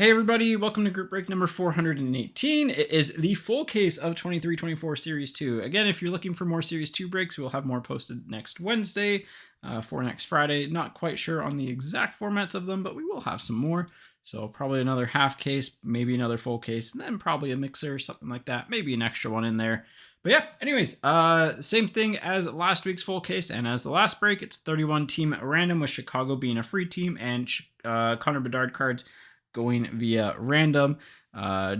Hey everybody, welcome to group break number 418. It is the full case of 23-24 Series 2. Again, if you're looking for more Series 2 breaks, we'll have more posted next Wednesday for next Friday. Not quite sure on the exact formats of them, but we will have some more. So probably another half case, maybe another full case, and then probably a mixer, something like that. Maybe an extra one in there. But yeah, anyways, same thing as last week's full case and as the last break. It's 31 team random with Chicago being a free team and Connor Bedard cards going via random.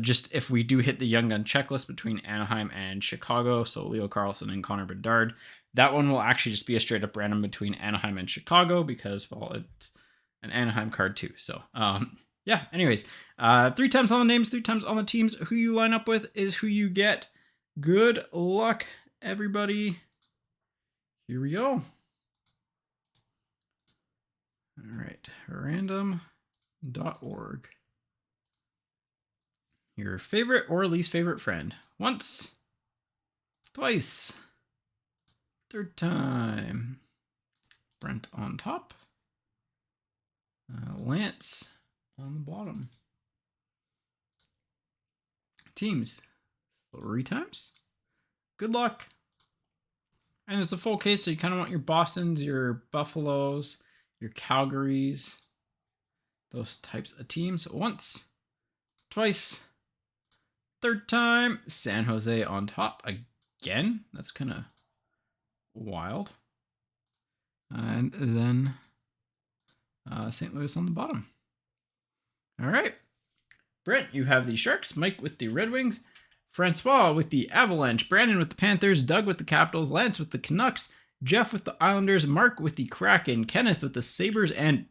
Just if we do hit the Young Gun checklist between Anaheim and Chicago, so Leo Carlson and Connor Bedard, that one will actually just be a straight up random between Anaheim and Chicago because, well, it's an Anaheim card too. So, yeah, anyways, 3 times on the names, 3 times on the teams. Who you line up with is who you get. Good luck, everybody. Here we go. All right, random.org. Your favorite or least favorite friend. Once, twice, third time. Brent on top. Lance on the bottom. Teams, 3 times. Good luck. And it's a full case, so you kind of want your Bostons, your Buffaloes, your Calgarys, those types of teams. Once, twice, third time. San Jose on top again. That's kind of wild. And then St. Louis on the bottom. All right. Brent, you have the Sharks. Mike with the Red Wings. Francois with the Avalanche. Brandon with the Panthers. Doug with the Capitals. Lance with the Canucks. Jeff with the Islanders. Mark with the Kraken. Kenneth with the Sabres and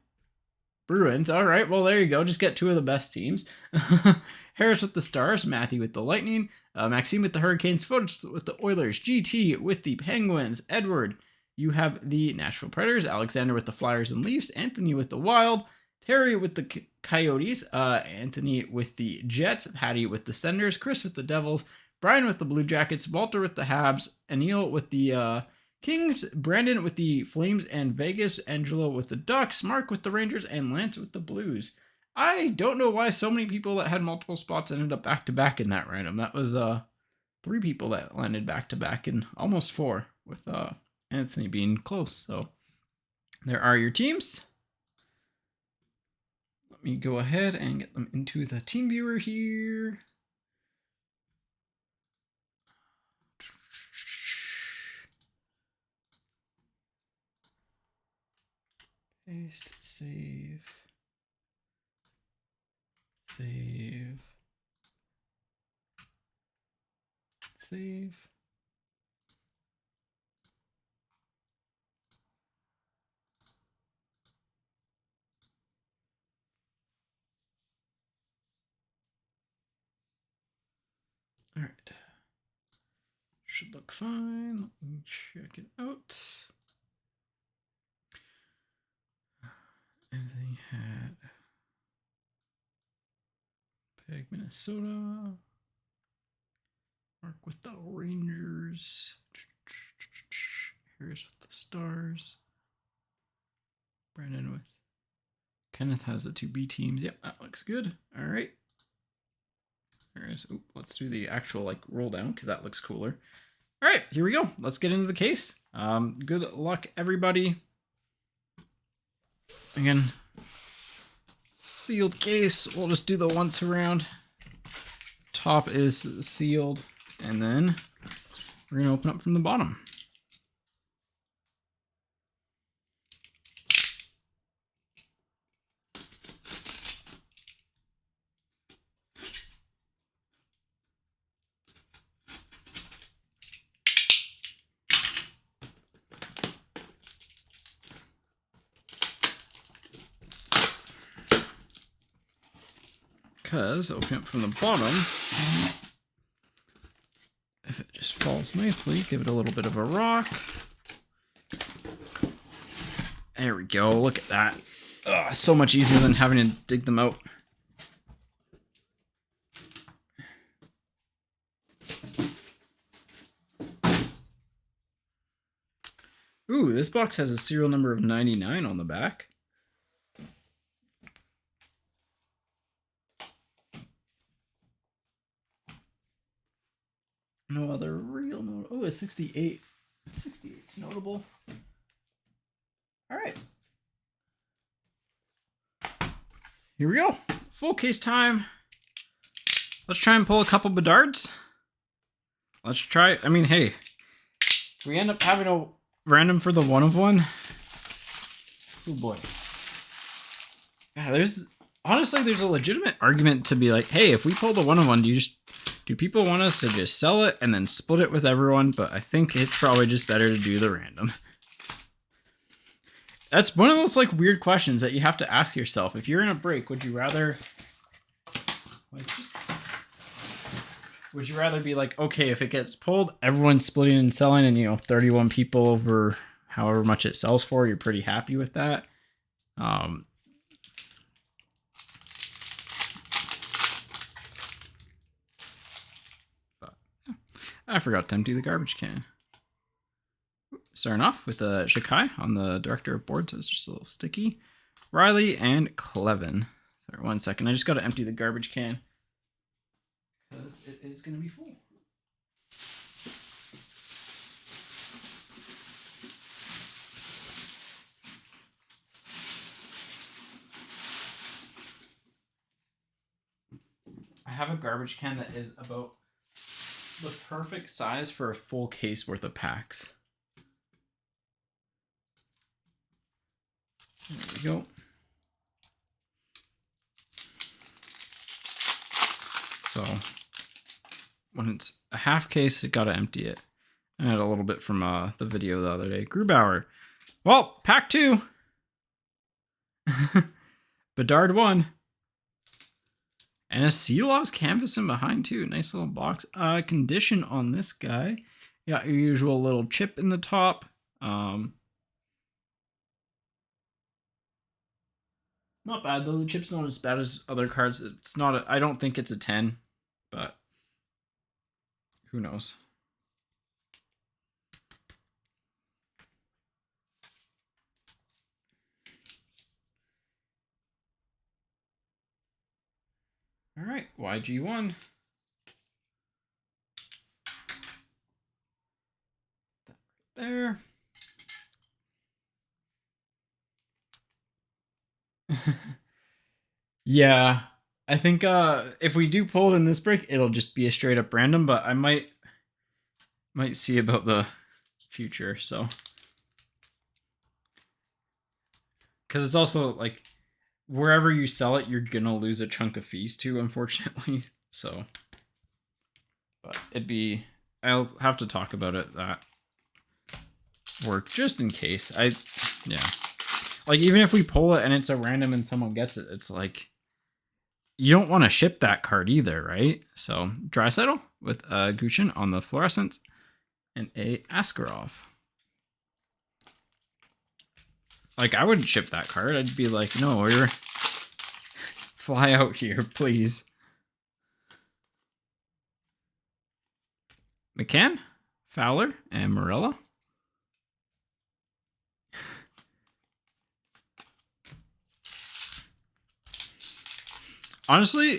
Bruins. All right, well, there you go. Just get 2 of the best teams. Harris with the Stars. Matthew with the Lightning. Maxime with the Hurricanes. Fotis with the Oilers. GT with the Penguins. Edward, you have the Nashville Predators. Alexander with the Flyers and Leafs. Anthony with the Wild. Terry with the Coyotes. Anthony with the Jets. Patty with the Senders. Chris with the Devils. Brian with the Blue Jackets. Walter with the Habs. Anil with the Kings. Brandon with the Flames and Vegas. Angelo with the Ducks. Mark with the Rangers. And Lance with the Blues. I don't know why so many people that had multiple spots ended up back-to-back in that random. That was 3 people that landed back-to-back and almost 4 with Anthony being close. So there are your teams. Let me go ahead and get them into the team viewer here. Paste, save. Save. Save. All right. Should look fine. Let me check it out. Everything had Peg, Minnesota. Mark with the Rangers. Harris with the Stars. Brandon with Kenneth has the 2 B teams. Yep, that looks good. All right. Let's do the actual roll down because that looks cooler. All right, here we go. Let's get into the case. Good luck, everybody. Again, sealed case. We'll just do the once around. Top is sealed, and then we're gonna open up from the bottom. Because open it from the bottom, if it just falls nicely, give it a little bit of a rock. There we go. Look at that. Ugh, so much easier than having to dig them out. Ooh, this box has a serial number of 99 on the back. No other real note. Oh, a 68. 68's notable. All right. Here we go. Full case time. Let's try and pull a couple Bedards. Let's try. I mean, hey, if we end up having a random for the one of one. Oh boy. Yeah, there's a legitimate argument to be like, hey, if we pull the one of one, do people want us to just sell it and then split it with everyone? But I think it's probably just better to do the random. That's one of those like weird questions that you have to ask yourself. If you're in a break, would you rather be like, okay, if it gets pulled, everyone's splitting and selling, and 31 people over however much it sells for, you're pretty happy with that? But I forgot to empty the garbage can. Starting off with Shikai on the director of board, so it's just a little sticky. Riley and Clevin. Sorry, 1 second. I just got to empty the garbage can because it is going to be full. I have a garbage can that is about the perfect size for a full case worth of packs. There we go. So when it's a half case, you gotta empty it. I had a little bit from the video the other day. Grubauer. Well, pack 2. Bedard 1. And a Seelov's canvas in behind too. Nice little box. Condition on this guy. You got your usual little chip in the top. Not bad though. The chip's not as bad as other cards. It's not. I don't think it's a 10, but who knows? All right, YG1. There. Yeah, I think if we do pull it in this break, it'll just be a straight up random, but I might see about the future, so. Because it's also like, wherever you sell it, you're gonna lose a chunk of fees too, unfortunately. So, but I'll have to talk about it that work just in case. Yeah. Like, even if we pull it and it's a random and someone gets it, it's like, you don't want to ship that card either, right? So, Draisaitl with Gushin on the fluorescence and a Askarov. Like, I wouldn't ship that card. I'd be like, no, you're fly out here, please. McCann, Fowler, and Morella. Honestly,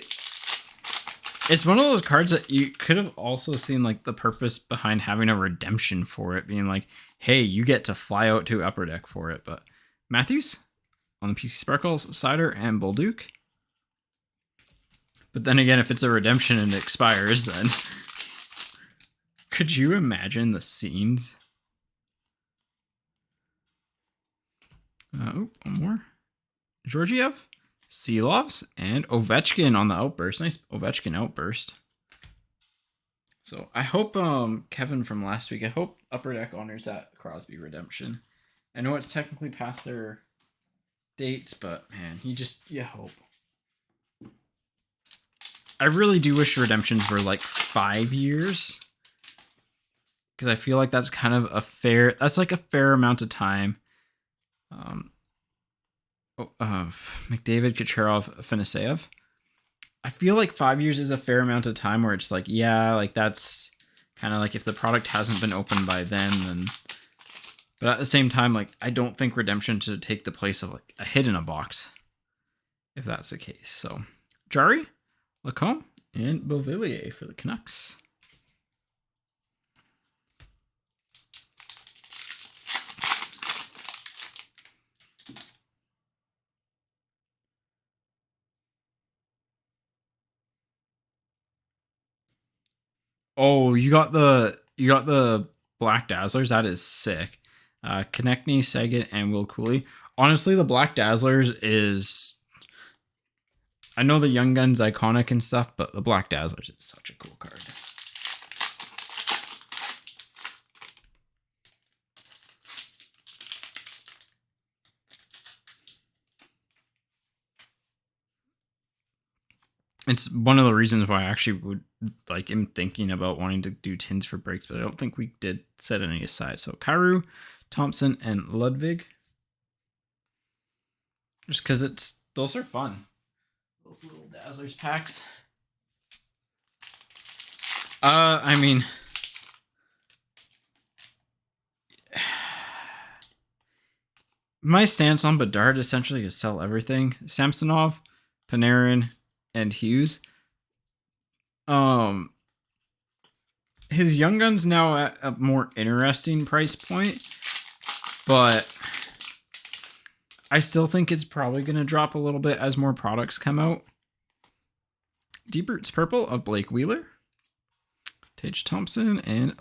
it's one of those cards that you could have also seen like the purpose behind having a redemption for it, being like, hey, you get to fly out to Upper Deck for it. But Matthews on the PC Sparkles, Cider, and Bolduc. But then again, if it's a redemption and it expires, then could you imagine the scenes? One more. Georgiev, Seelovs, and Ovechkin on the outburst. Nice Ovechkin outburst. So I hope Kevin from last week, I hope Upper Deck honors that Crosby redemption. I know it's technically past their dates, but man, you hope. I really do wish redemptions were like 5 years, because I feel like that's kind of a fair amount of time. McDavid, Kucherov, Finiseyev. I feel like 5 years is a fair amount of time where it's like, yeah, like that's kind of like if the product hasn't been opened by then. But at the same time, like I don't think redemption should take the place of like a hit in a box, if that's the case. So Jari, Lacombe, and Beauvillier for the Canucks. Oh, you got the Black Dazzlers. That is sick. Konechny, Saget, and Will Cooley. Honestly, the Black Dazzlers is... I know the Young Gun's iconic and stuff, but the Black Dazzlers is such a cool card. It's one of the reasons why I actually would am thinking about wanting to do tins for breaks, but I don't think we did set any aside. So Kyrou, Thompson, and Ludwig. Just because those are fun. Those little Dazzlers packs. I mean, my stance on Bedard essentially is sell everything. Samsonov, Panarin, and Hughes. His Young Gun's now at a more interesting price point, but I still think it's probably going to drop a little bit as more products come out. Deep Roots Purple of Blake Wheeler, Tage Thompson, and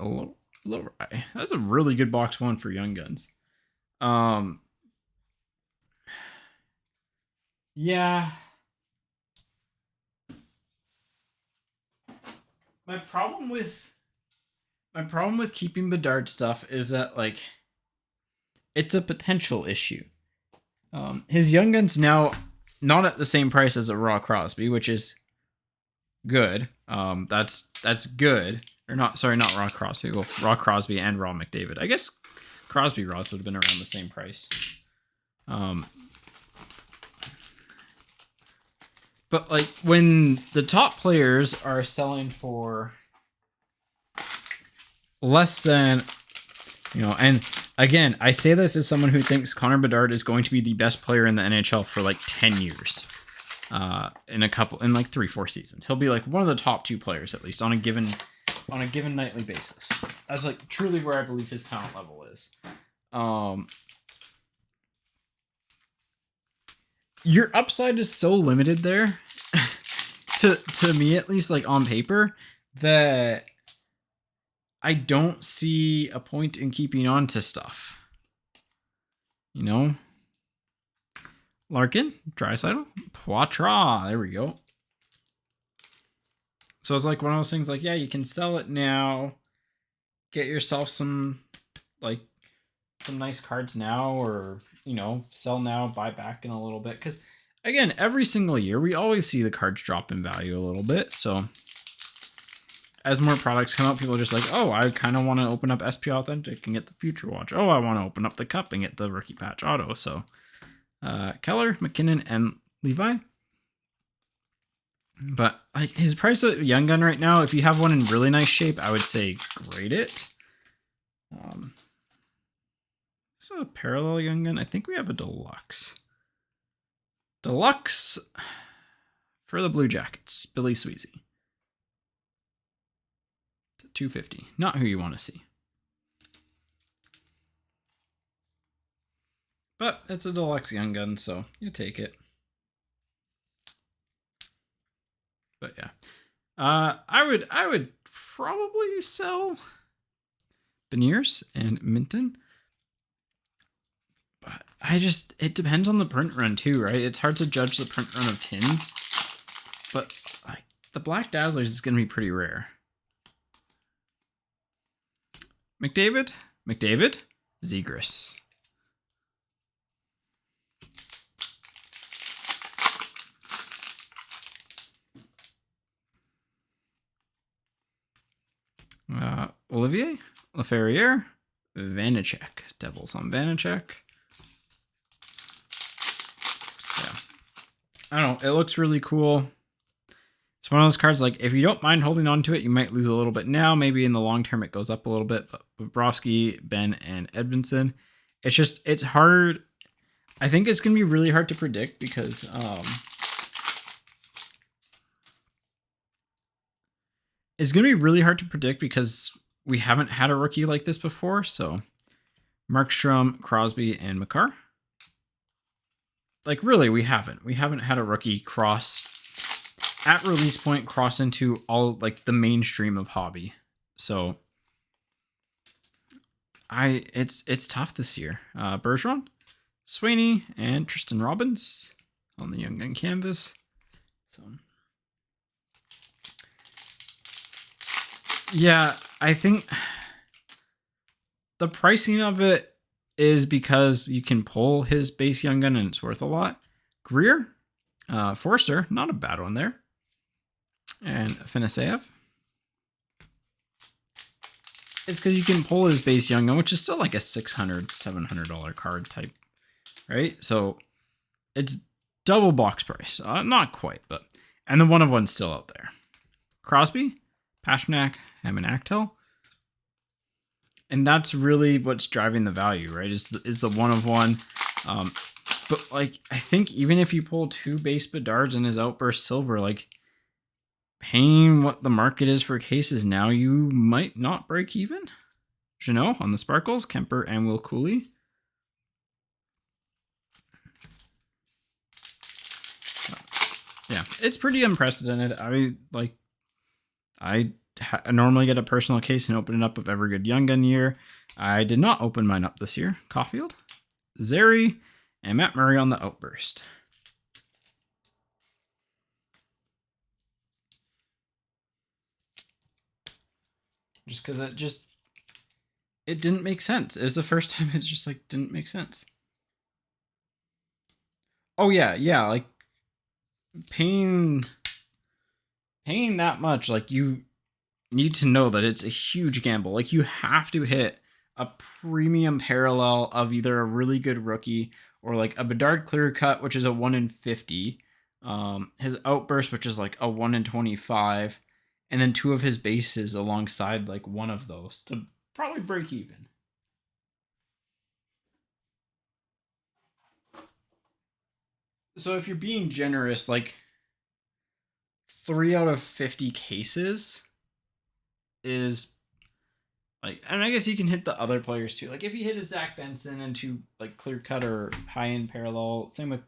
Lowry. That's a really good box one for Young Guns. Yeah. My problem with keeping Bedard stuff is that it's a potential issue. His Young Gun's now not at the same price as a Raw Crosby, which is good. That's good. Or not Raw Crosby. Well, Raw Crosby and Raw McDavid. I guess Crosby Ross would have been around the same price. But when the top players are selling for less than, and again, I say this as someone who thinks Connor Bedard is going to be the best player in the NHL for 10 years. In 3-4 seasons. He'll be one of the top 2 players at least on a given nightly basis. That's truly where I believe his talent level is. Your upside is so limited there, to me at least, on paper, that I don't see a point in keeping on to stuff. Larkin, Draisaitl, Poitras. There we go. So it's one of those things yeah, you can sell it now, get yourself some nice cards now, or sell now, buy back in a little bit. Because again, every single year we always see the cards drop in value a little bit. So as more products come out, people are just oh, I kind of want to open up SP Authentic and get the Future Watch. Oh, I want to open up the Cup and get the Rookie Patch Auto. So Keller, McKinnon, and Levi. But his price of Young Gun right now, if you have one in really nice shape, I would say grade it. This is a parallel Young Gun. I think we have a deluxe. Deluxe for the Blue Jackets, Billy Sweezy. $250. Not who you want to see. But it's a deluxe Young Gun, so you take it. But yeah. I would probably sell Beniers and Minton. But it depends on the print run too, right? It's hard to judge the print run of tins. But the Black Dazzlers is going to be pretty rare. McDavid, Zegras. Olivier, Laferriere, Vanacek. Devils on Vanacek. Yeah. I don't know. It looks really cool. It's one of those cards, if you don't mind holding on to it, you might lose a little bit now. Maybe in the long term it goes up a little bit. But Bobrovsky, Ben, and Edvinsson. It's hard. I think it's going to be really hard to predict because it's going to be really hard to predict because we haven't had a rookie like this before. So Markstrom, Crosby, and Makar. Really, we haven't. We haven't had a rookie cross at release point, cross into all the mainstream of hobby So it's tough this year. Bergeron, Sweeney, and Tristan Robbins on the Young Gun canvas. So yeah, I think the pricing of it is because you can pull his base Young Gun and it's worth a lot. Greer, Forster, not a bad one there. And Afanaseyev. It's because you can pull his base Young Gun, which is still like a $600, $700 card type, right? So it's double box price. Not quite, but... And the one of one's still out there. Crosby, Pasternak, Hammond Actel. And that's really what's driving the value, right? Is the one of one. But like, I think even if you pull 2 base Bedards and his Outburst Silver, like paying what the market is for cases now, you might not break even. Jeannot on the Sparkles, Kemper and Will Cooley. Yeah, it's pretty unprecedented. I normally get a personal case and open it up of every good Young Gun year. I did not open mine up this year. Caulfield, Zary, and Matt Murray on the Outburst. Just because it didn't make sense. It's the first time it's just like didn't make sense. Oh yeah, like paying that much, like you need to know that it's a huge gamble. Like you have to hit a premium parallel of either a really good rookie or like a Bedard clear cut, which is a 1 in 50. His Outburst, which is like a 1 in 25, and then 2 of his bases alongside like one of those to probably break even. So if you're being generous, like 3 out of 50 cases is like, and I guess you can hit the other players too. Like if you hit a Zach Benson and 2 like clear cut or high end parallel, same with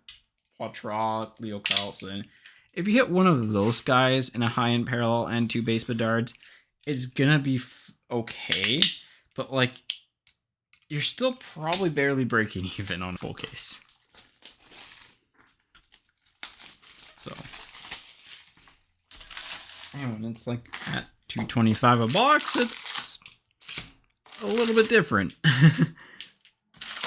Poitras, Leo Carlson. If you hit one of those guys in a high end parallel and 2 base Bedards, it's gonna be okay. But like, you're still probably barely breaking even on a full case. So, and when it's like at $225 a box, it's a little bit different.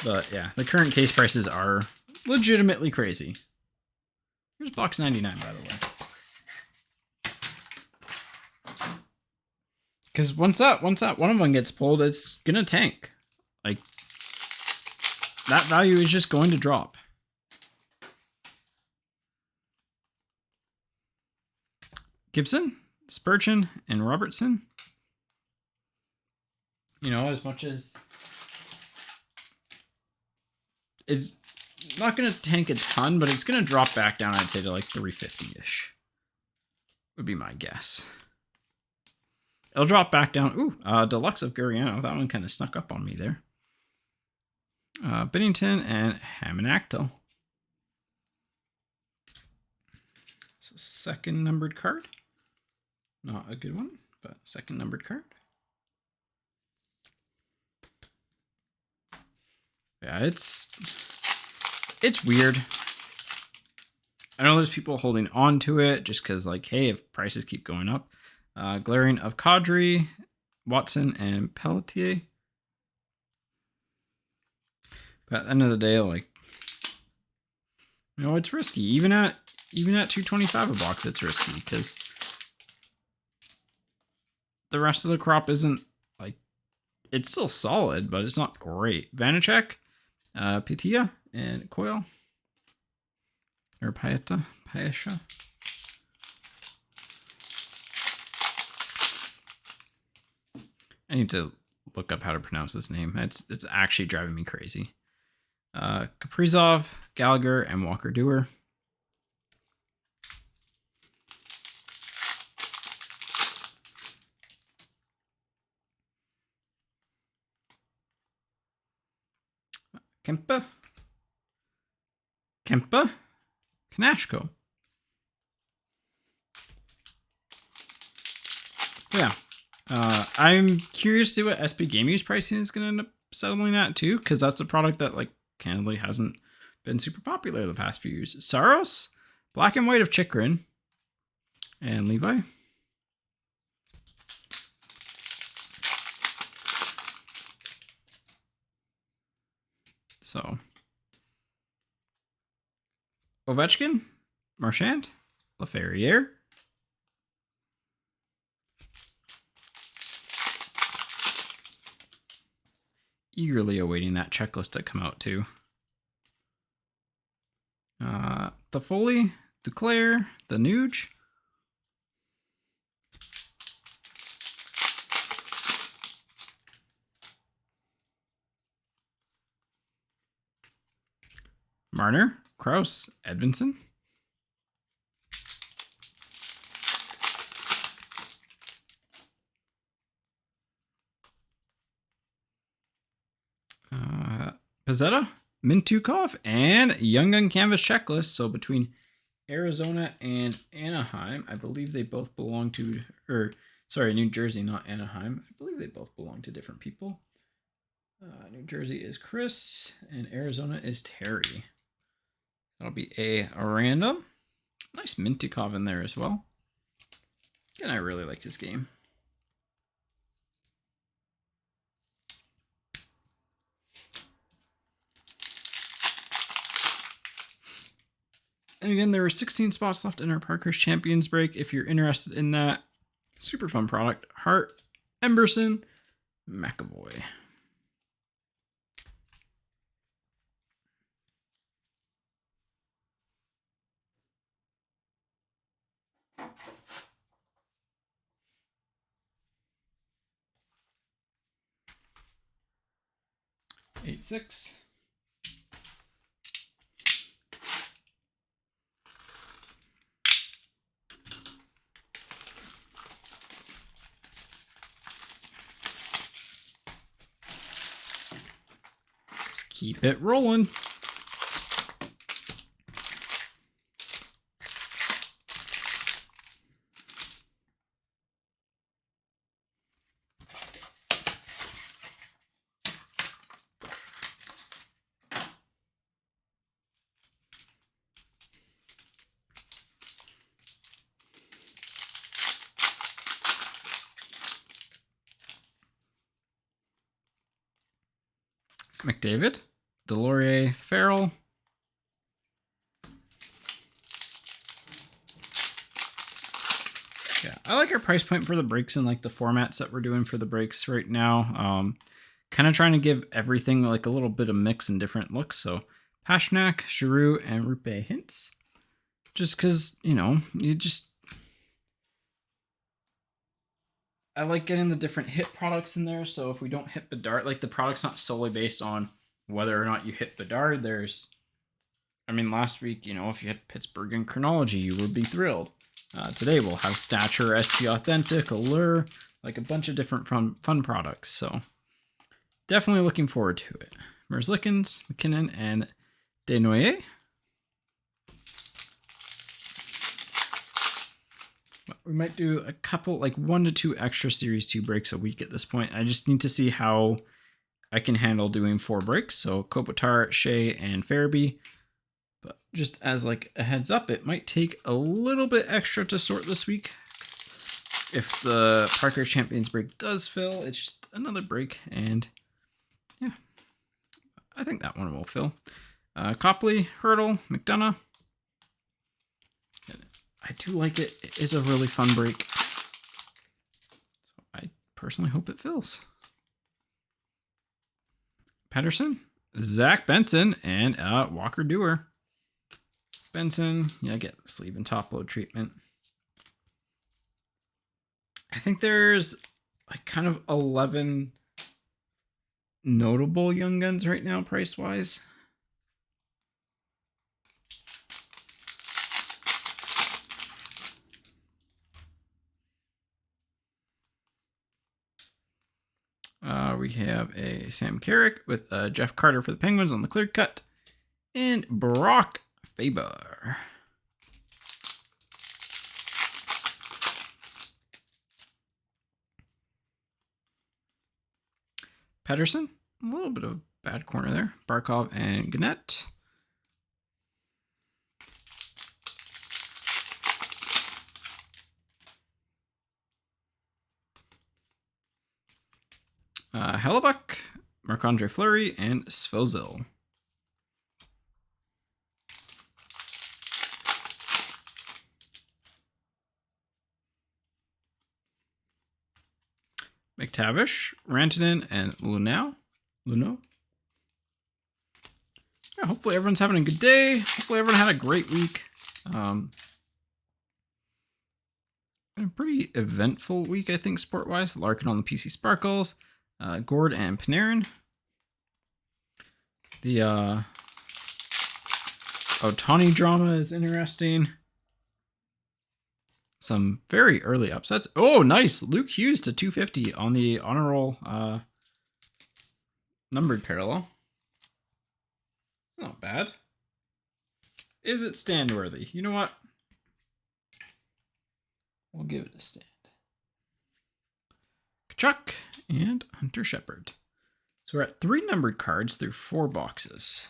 But yeah, the current case prices are legitimately crazy. Here's box 99, by the way. Because once that one of them gets pulled, it's gonna tank. Like that value is just going to drop. Gibson, Spurgeon, and Robertson. You know, as much as is not going to tank a ton, but it's going to drop back down, I'd say, to like 350-ish. Would be my guess. It'll drop back down. Ooh, Deluxe of Guriano. That one kind of snuck up on me there. Binnington and Hammond Actel. It's a second numbered card. Not a good one, but second numbered card. Yeah, it's weird. I know there's people holding on to it just because, like, hey, if prices keep going up. Glaring of Kadri, Watson, and Pelletier. But at the end of the day, like, you know, it's risky. Even at $225 a box, it's risky because the rest of the crop isn't like, it's still solid, but it's not great. Vanacek, Pitia, and Coyle. Or Paeta. I need to look up how to pronounce this name. It's actually driving me crazy. Kaprizov, Gallagher, and Walker Dewar. Kempa, Kanashko. Yeah, I'm curious to see what SB Gaming's pricing is going to end up settling at too, because that's a product that, like, candidly hasn't been super popular the past few years. Saros, Black and White of Chikrin, and Levi. So, Ovechkin, Marchand, Laferriere, eagerly awaiting that checklist to come out too. The Foley, Duclair, the Nuge. Marner, Kraus, Edvinson. Pizzetta, Mintukov, and Young Gun Canvas Checklist. So between Arizona and Anaheim, I believe they both belong to, or sorry, New Jersey, not Anaheim. I believe they both belong to different people. New Jersey is Chris, and Arizona is Terry. That'll be a random. Nice Mintukov in there as well. And I really like his game. And again, there are 16 spots left in our Parker's Champions break. If you're interested in that super fun product, Hart, Emberson, McAvoy. Eight, 6. Let's keep it rolling. McDavid, Delorier, Farrell. Yeah, I like our price point for the breaks and like the formats that we're doing for the breaks right now. Kind of trying to give everything like a little bit of mix and different looks. So Pasternak, Giroux, and Rupe Hintz. Just because, you know, I like getting the different hit products in there. So if we don't hit Bedard, like the product's not solely based on whether or not you hit Bedard. Last week, you know, if you hit Pittsburgh in chronology, you would be thrilled. Today we'll have Stature, ST Authentic, Allure, like a bunch of different fun products. So definitely looking forward to it. Merzlikins, McKinnon, and Desnoyers. We might do a couple, like 1 to 2 extra Series 2 breaks a week at this point. I just need to see how I can handle doing 4 breaks. So Kopitar, Shea, and Farabee. But just as like a heads up, it might take a little bit extra to sort this week. If the Parker Champions break does fill, it's just another break. And yeah, I think that one will fill. Copley, Hurdle, McDonough. I do like it. It is a really fun break. So I personally hope it fills. Pedersen, Zach Benson, and Walker Dewar. Benson, yeah, get the sleeve and top load treatment. I think there's like kind of 11 notable Young Guns right now, price-wise. We have a Sam Carrick with Jeff Carter for the Penguins on the clear cut, and Brock Faber. Pedersen, a little bit of a bad corner there. Barkov and Gannett. Hellebuck, Marc-Andre Fleury, and Svozil. McTavish, Rantanen, and Luneau. Yeah, hopefully everyone's having a good day. Hopefully everyone had a great week. A pretty eventful week, I think, sport-wise. Larkin on the PC Sparkles. Gord and Panarin. The Ohtani drama is interesting. Some very early upsets. Oh, nice. Luke Hughes to 250 on the honor roll numbered parallel. Not bad. Is it stand worthy? You know what? We'll give it a stand. Kachuk and Hunter Shepard. So we're at 3 numbered cards through 4 boxes.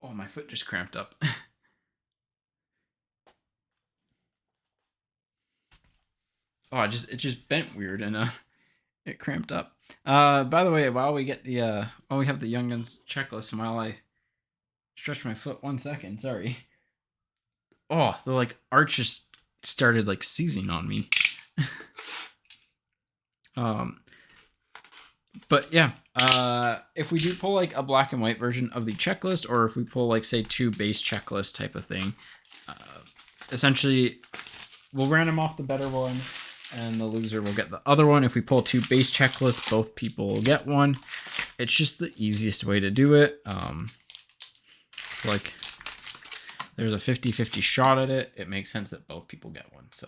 Oh, my foot just cramped up. Oh, it just bent weird and it cramped up. By the way, while we get the while we have the Young Guns checklist, and while I stretch my foot 1 second, sorry. Oh, the like arch just started like seizing on me. But yeah, if we do pull like a black and white version of the checklist, or if we pull like say 2 base checklist type of thing, essentially we'll random off the better one and the loser will get the other one. If we pull 2 base checklists, both people will get one. It's just the easiest way to do it. Like there's a 50-50 shot at it. It makes sense that both people get one. So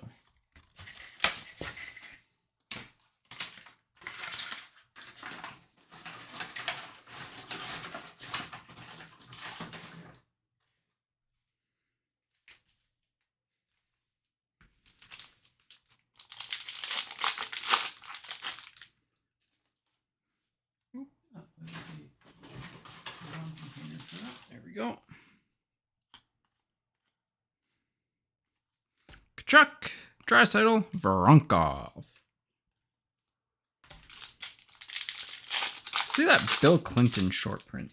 there we go. Kachuk, Draisaitl, Voronkov. See that Bill Clinton short print.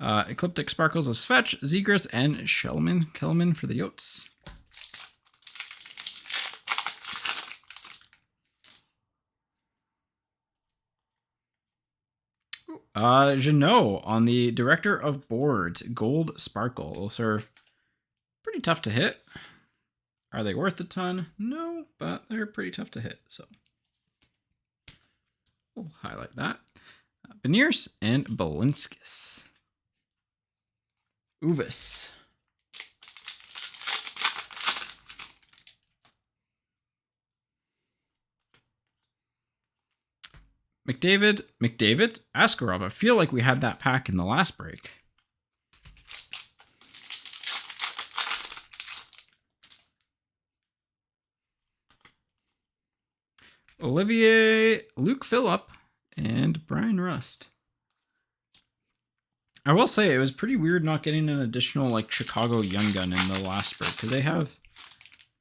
Ecliptic Sparkles of Svetch, Zegras, and Kelman for the Yotes. Jeannot on the Director of Boards, Gold Sparkle. Those are pretty tough to hit. Are they worth a ton? No, but they're pretty tough to hit, so we'll highlight that. Beniers and Balinskis. Uvis. McDavid, Askarov. I feel like we had that pack in the last break. Olivier, Luke Phillip, and Brian Rust. I will say it was pretty weird not getting an additional like Chicago Young Gun in the last break because they have,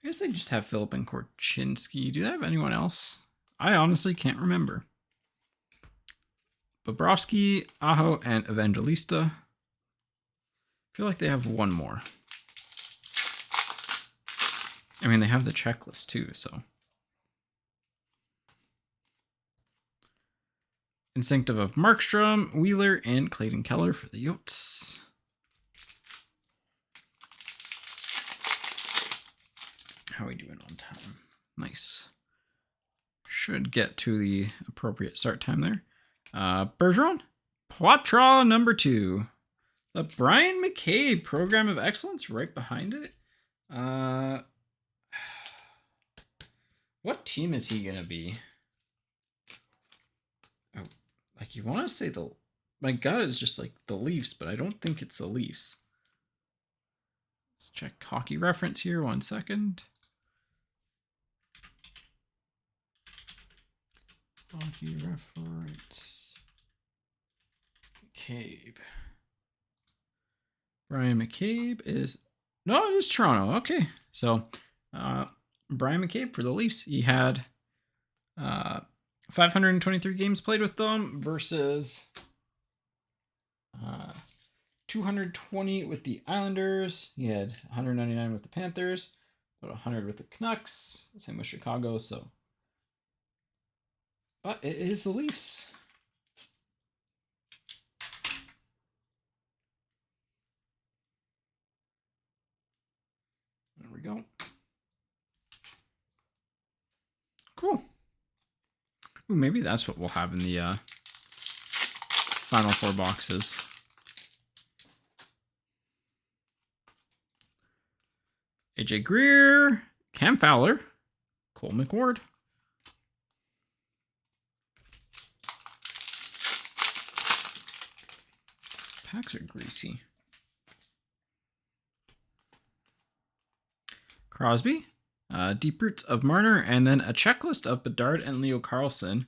I guess they just have Phillip and Korchinski. Do they have anyone else? I honestly can't remember. Bobrovsky, Aho, and Evangelista. I feel like they have one more. I mean, they have the checklist too, so. Instinctive of Markstrom, Wheeler, and Clayton Keller for the Yotes. How are we doing on time? Nice. Should get to the appropriate start time there. Bergeron, Poitras number 2. The Brian McCabe Program of Excellence right behind it. What team is he going to be? Oh, like you want to say the My gut is just like the Leafs, but I don't think it's the Leafs. Let's check hockey reference here. 1 second. Hockey reference. McCabe. Brian McCabe is... No, it is Toronto. Okay. So, Brian McCabe for the Leafs. He had 523 games played with them versus 220 with the Islanders. He had 199 with the Panthers, about 100 with the Canucks. Same with Chicago. So, but it is the Leafs. There we go. Cool. Ooh, maybe that's what we'll have in the final 4 boxes. AJ Greer, Cam Fowler, Cole McWard. Packs are greasy. Crosby, Deep Roots of Marner, and then a checklist of Bedard and Leo Carlsson.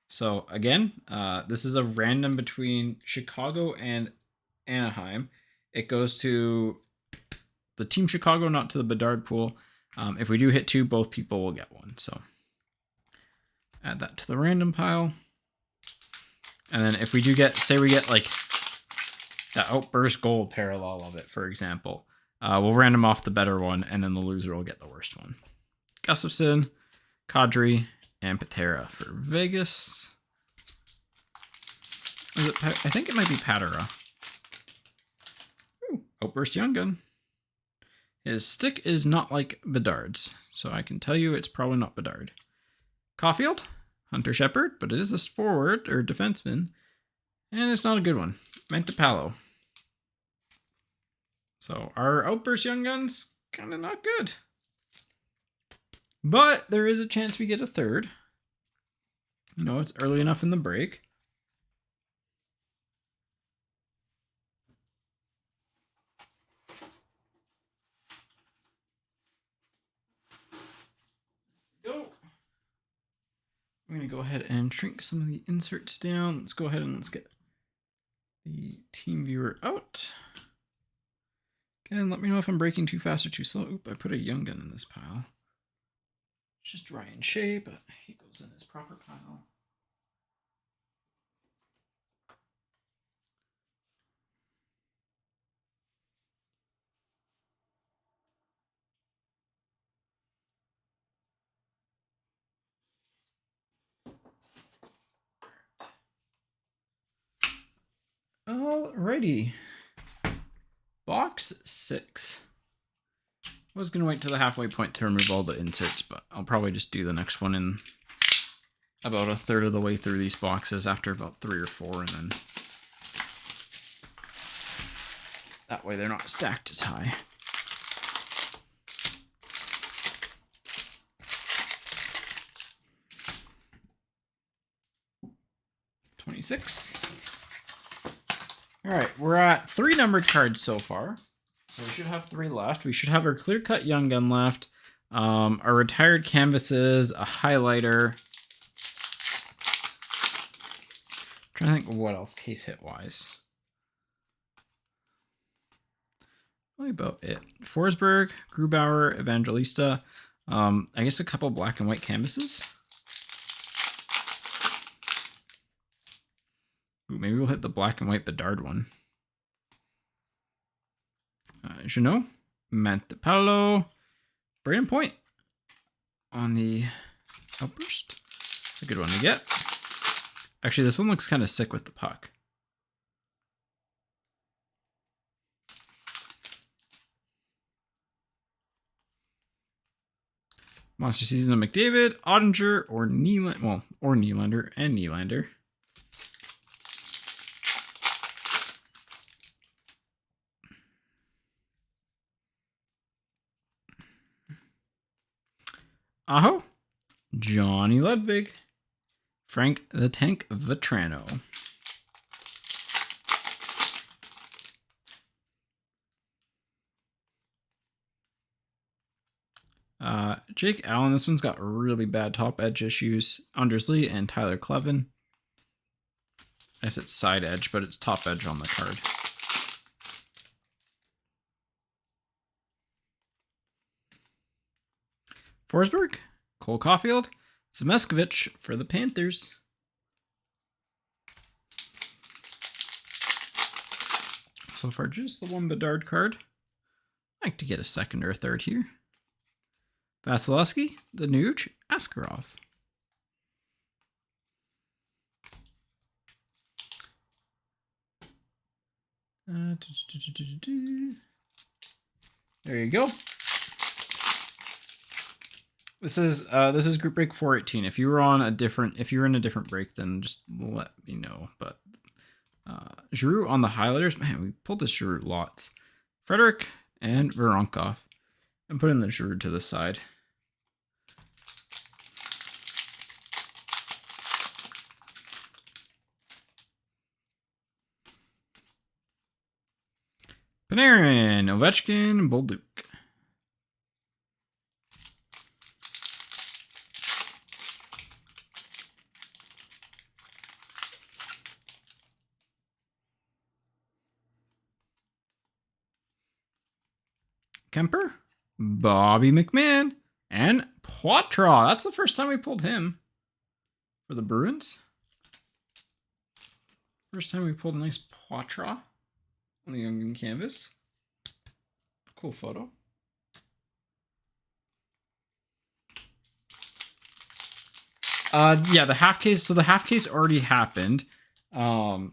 So again, this is a random between Chicago and Anaheim. It goes to the Team Chicago, not to the Bedard pool. If we do hit 2, both people will get 1. So add that to the random pile. And then if we do get, say we get like the Outburst Gold parallel of it, for example, we'll random off the better one, and then the loser will get the worst one. Gustafson, Kadri, and Patera for Vegas. Is it? I think it might be Patera. Ooh, Outburst Young Gun. His stick is not like Bedard's, so I can tell you it's probably not Bedard. Caulfield, Hunter Shepard, but it is a forward or defenseman, and it's not a good one. Mentapalo. So our Outburst Young Guns, kind of not good. But there is a chance we get a third. You know, it's early enough in the break. I'm going to go ahead and shrink some of the inserts down. Let's go ahead and let's get the team viewer out. Again, let me know if I'm breaking too fast or too slow. Oop, I put a Young Gun in this pile. It's just dry in shape, but he goes in his proper pile. Alrighty. Box 6. I was going to wait to the halfway point to remove all the inserts, but I'll probably just do the next one in about a third of the way through these boxes after about 3 or 4, and then that way they're not stacked as high. All right, we're at 3 numbered cards so far. So we should have 3 left. We should have our clear-cut Young Gun left. Our retired canvases, a highlighter. Trying to think of what else case hit wise. Really about it. Forsberg, Grubauer, Evangelista. I guess a couple black and white canvases. Ooh, maybe we'll hit the black and white Bedard one. Jeannot, Mentapalo, Braden Point on the Outburst. It's a good one to get. Actually, this one looks kind of sick with the puck. Monster Season of McDavid, Ottinger, or Nylander. Well, or Nylander and Nylander. Aho, Johnny Ludwig, Frank the Tank Vetrano. Jake Allen, this one's got really bad top edge issues. Anders Lee and Tyler Clevin. I said side edge, but it's top edge on the card. Forsberg, Cole Caulfield, Zemeskovich for the Panthers. So far, just the one Bedard card. I'd like to get a second or a third here. Vasilevsky, the Nuge, Askarov. There you go. This is group break 418. If you were in a different break, then just let me know. But Giroux on the highlighters. Man, we pulled this Giroux lots. Frederick and Voronkov. And put in the Giroux to the side. Panarin, Ovechkin, Bolduc. Kemper, Bobby McMahon, and Poitras. That's the first time we pulled him for the Bruins. First time we pulled a nice Poitras on the young canvas. Cool photo. Yeah, the half case. So the half case already happened. That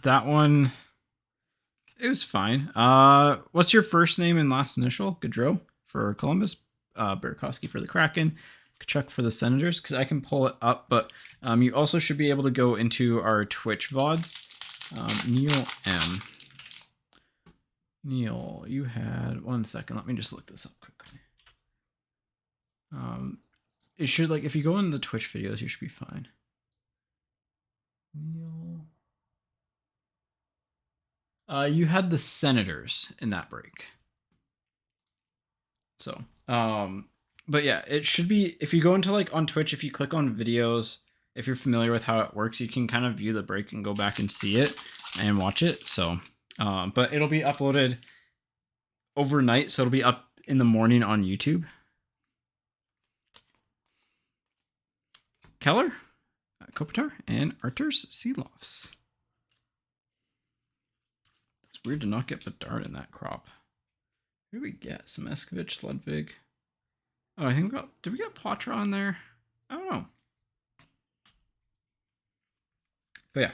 one, it was fine. What's your first name and last initial? Gaudreau for Columbus, Burakovsky for the Kraken, Kachuk for the Senators, because I can pull it up, but you also should be able to go into our Twitch VODs. Neil M. Neil, you had 1 second. Let me just look this up quickly. It should, like, if you go in the Twitch videos, you should be fine. Neil. You had the Senators in that break. So, but yeah, it should be, if you go into like on Twitch, if you click on videos, if you're familiar with how it works, you can kind of view the break and go back and see it and watch it. So, but it'll be uploaded overnight. So it'll be up in the morning on YouTube. Keller, Kopitar, and Arturs Seeloffs. It's weird to not get Bedard in that crop. Who do we get? Zemeskovich, Ludwig. Oh, I think we got, did we get Poitras on there? I don't know. But yeah.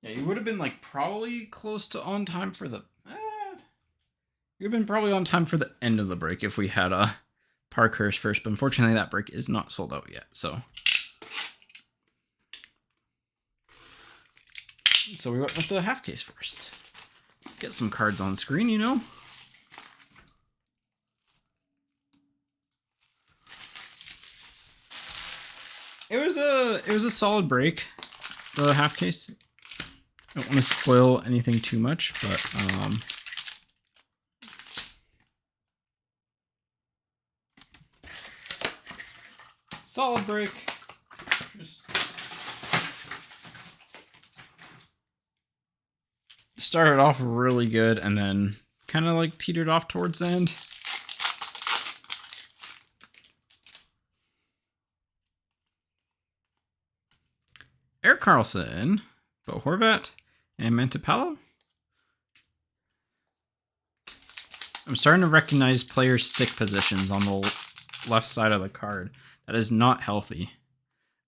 Yeah, you would have been like probably close to on time for the... You've been probably on time for the end of the break if we had a Parkhurst first, but unfortunately that break is not sold out yet. So we went with the half case first. Get some cards on screen, you know. It was a solid break, the half case. I don't want to spoil anything too much, but solid break. Just started off really good and then kind of like teetered off towards the end. Erik Karlsson, Bo Horvat, and Mentapalo. I'm starting to recognize player stick positions on the left side of the card. That is not healthy.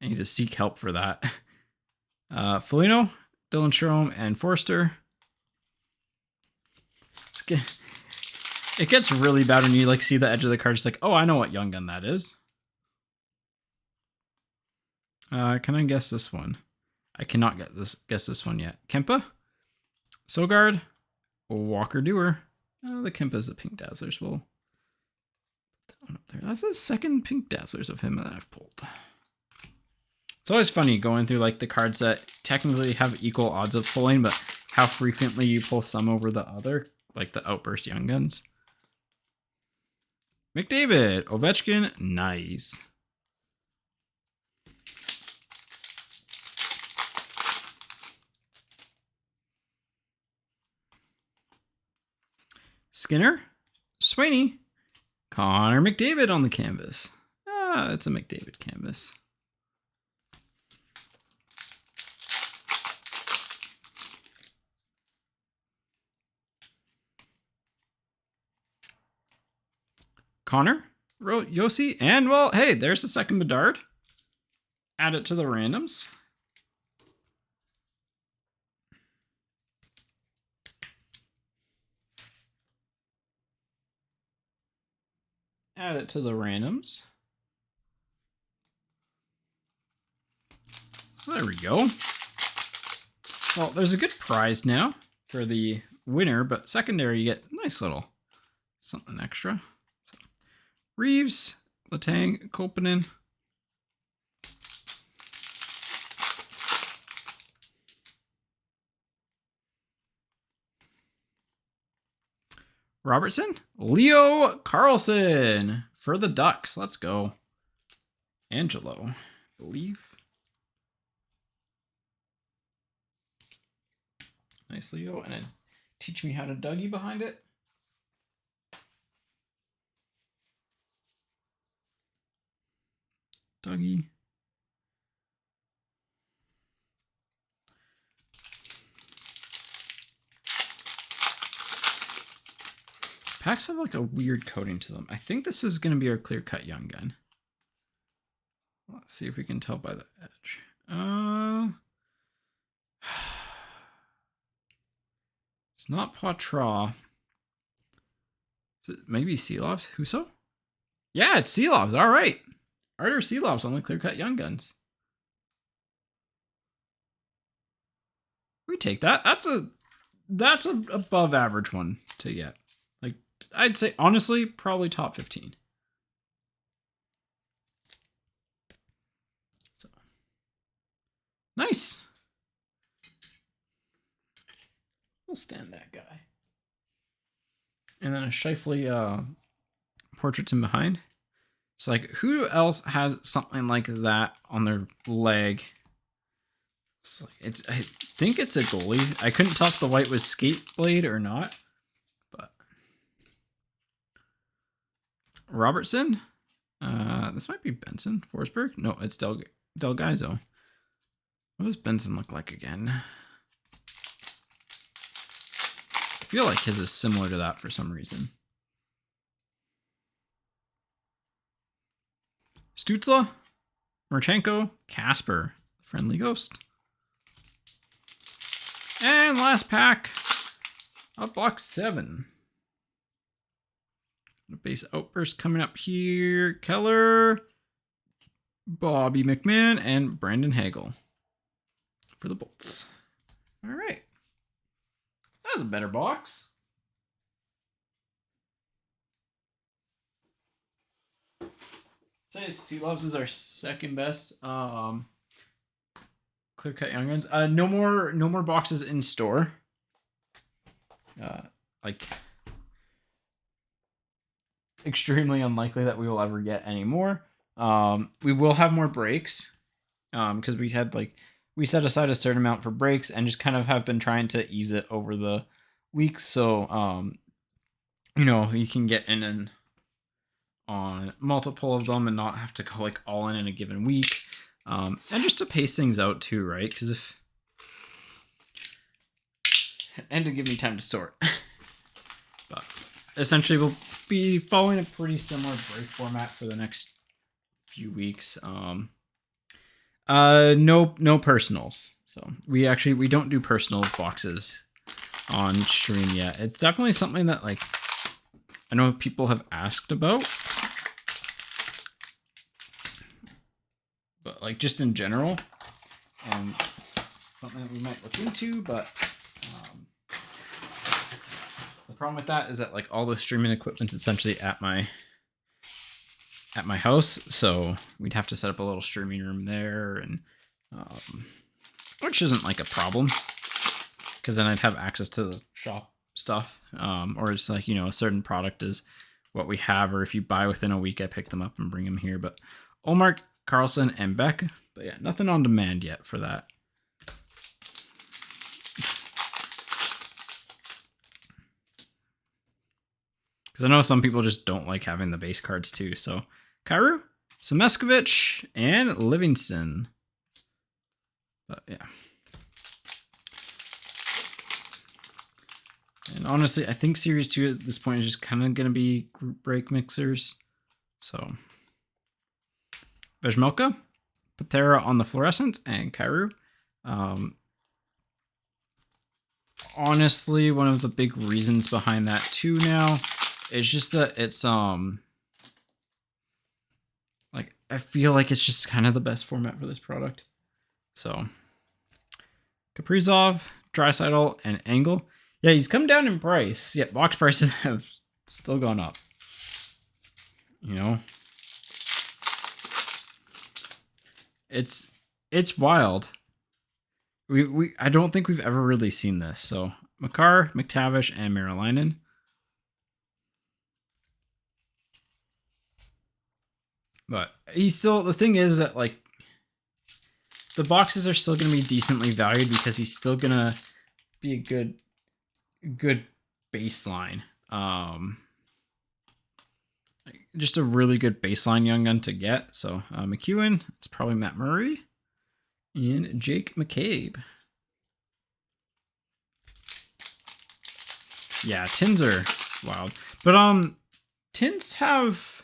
I need to seek help for that. Foligno, Dylan Strome, and Forster. It gets really bad when you like see the edge of the card. Just like, oh, I know what young gun that is. Can I guess this one? I cannot guess this one yet. Kempa, Sogard, Walker Dewar. Oh, the Kempas, the Pink Dazzlers. We'll put that one up there. That's the second Pink Dazzlers of him that I've pulled. It's always funny going through like the cards that technically have equal odds of pulling, but how frequently you pull some over the other, like the Outburst Young Guns. McDavid, Ovechkin, nice. Skinner, Sweeney, Connor McDavid on the canvas. Ah, it's a McDavid canvas. Connor, Yossi, and well, hey, there's the second Bedard. Add it to the randoms. Add it to the randoms. So there we go. Well, there's a good prize now for the winner, but secondary you get a nice little something extra. So, Reeves, Letang, Kopanen. Robertson, Leo Carlson for the Ducks. Let's go. Angelo, I believe. Nice Leo, and then teach me how to Dougie behind it. Dougie. Packs have like a weird coating to them. I think this is going to be our clear-cut Young Gun. Let's see if we can tell by the edge. It's not Poitras. Is it maybe Seelovs? Huso? Yeah, it's Seelovs. All right. Artur Seelovs on the clear-cut Young Guns. We take that. That's a above average one to get. Like, I'd say honestly, probably top 15. So nice. We'll stand that guy. And then a Shifley portraits in behind. It's like, who else has something like that on their leg? I think it's a goalie. I couldn't tell if the white was skate blade or not. But Robertson. This might be Benson. Forsberg? No, it's Delgaizo. What does Benson look like again? I feel like his is similar to that for some reason. Stützle, Marchenko, Casper, Friendly Ghost. And last pack of box 7. The base outburst coming up here. Keller, Bobby McMahon, and Brandon Hagel for the Bolts. All right. That was a better box. Say Seelovs is our second best clear cut Young Guns. No more boxes in store. Like extremely unlikely that we will ever get any more. We will have more breaks because we set aside a certain amount for breaks and just kind of have been trying to ease it over the weeks. So you can get in and on multiple of them and not have to go like all in a given week. And just to pace things out too, right? Because and to give me time to sort. But essentially we'll be following a pretty similar break format for the next few weeks. No personals. So we don't do personal boxes on stream yet. It's definitely something that like I know people have asked about. But like just in general, and something that we might look into, but the problem with that is that like all the streaming equipment's essentially at my at my house, so we'd have to set up a little streaming room there, and which isn't like a problem, because then I'd have access to the shop stuff, or it's like, you know, a certain product is what we have, or if you buy within a week, I pick them up and bring them here. But Olmark, Carlson, and Beck, but yeah, nothing on demand yet for that. Because I know some people just don't like having the base cards too. So Kairu, Semeskovich, and Livingston. But yeah. And honestly, I think Series 2 at this point is just kind of going to be group break mixers. So Vejmelka, Patera on the Fluorescent, and Kairu. Honestly, one of the big reasons behind that too now is just that it's like, I feel like it's just kind of the best format for this product. So Kaprizov, Draisaitl, and Angle. Yeah, he's come down in price. Yet box prices have still gone up. You know, it's wild. I don't think we've ever really seen this. So Makar, McTavish, and Marilinen. But he's still, the thing is that like the boxes are still going to be decently valued because he's still going to be a good baseline. Just a really good baseline young gun to get. So McEwen, it's probably Matt Murray, and Jake McCabe. Yeah, tins are wild. But tins have,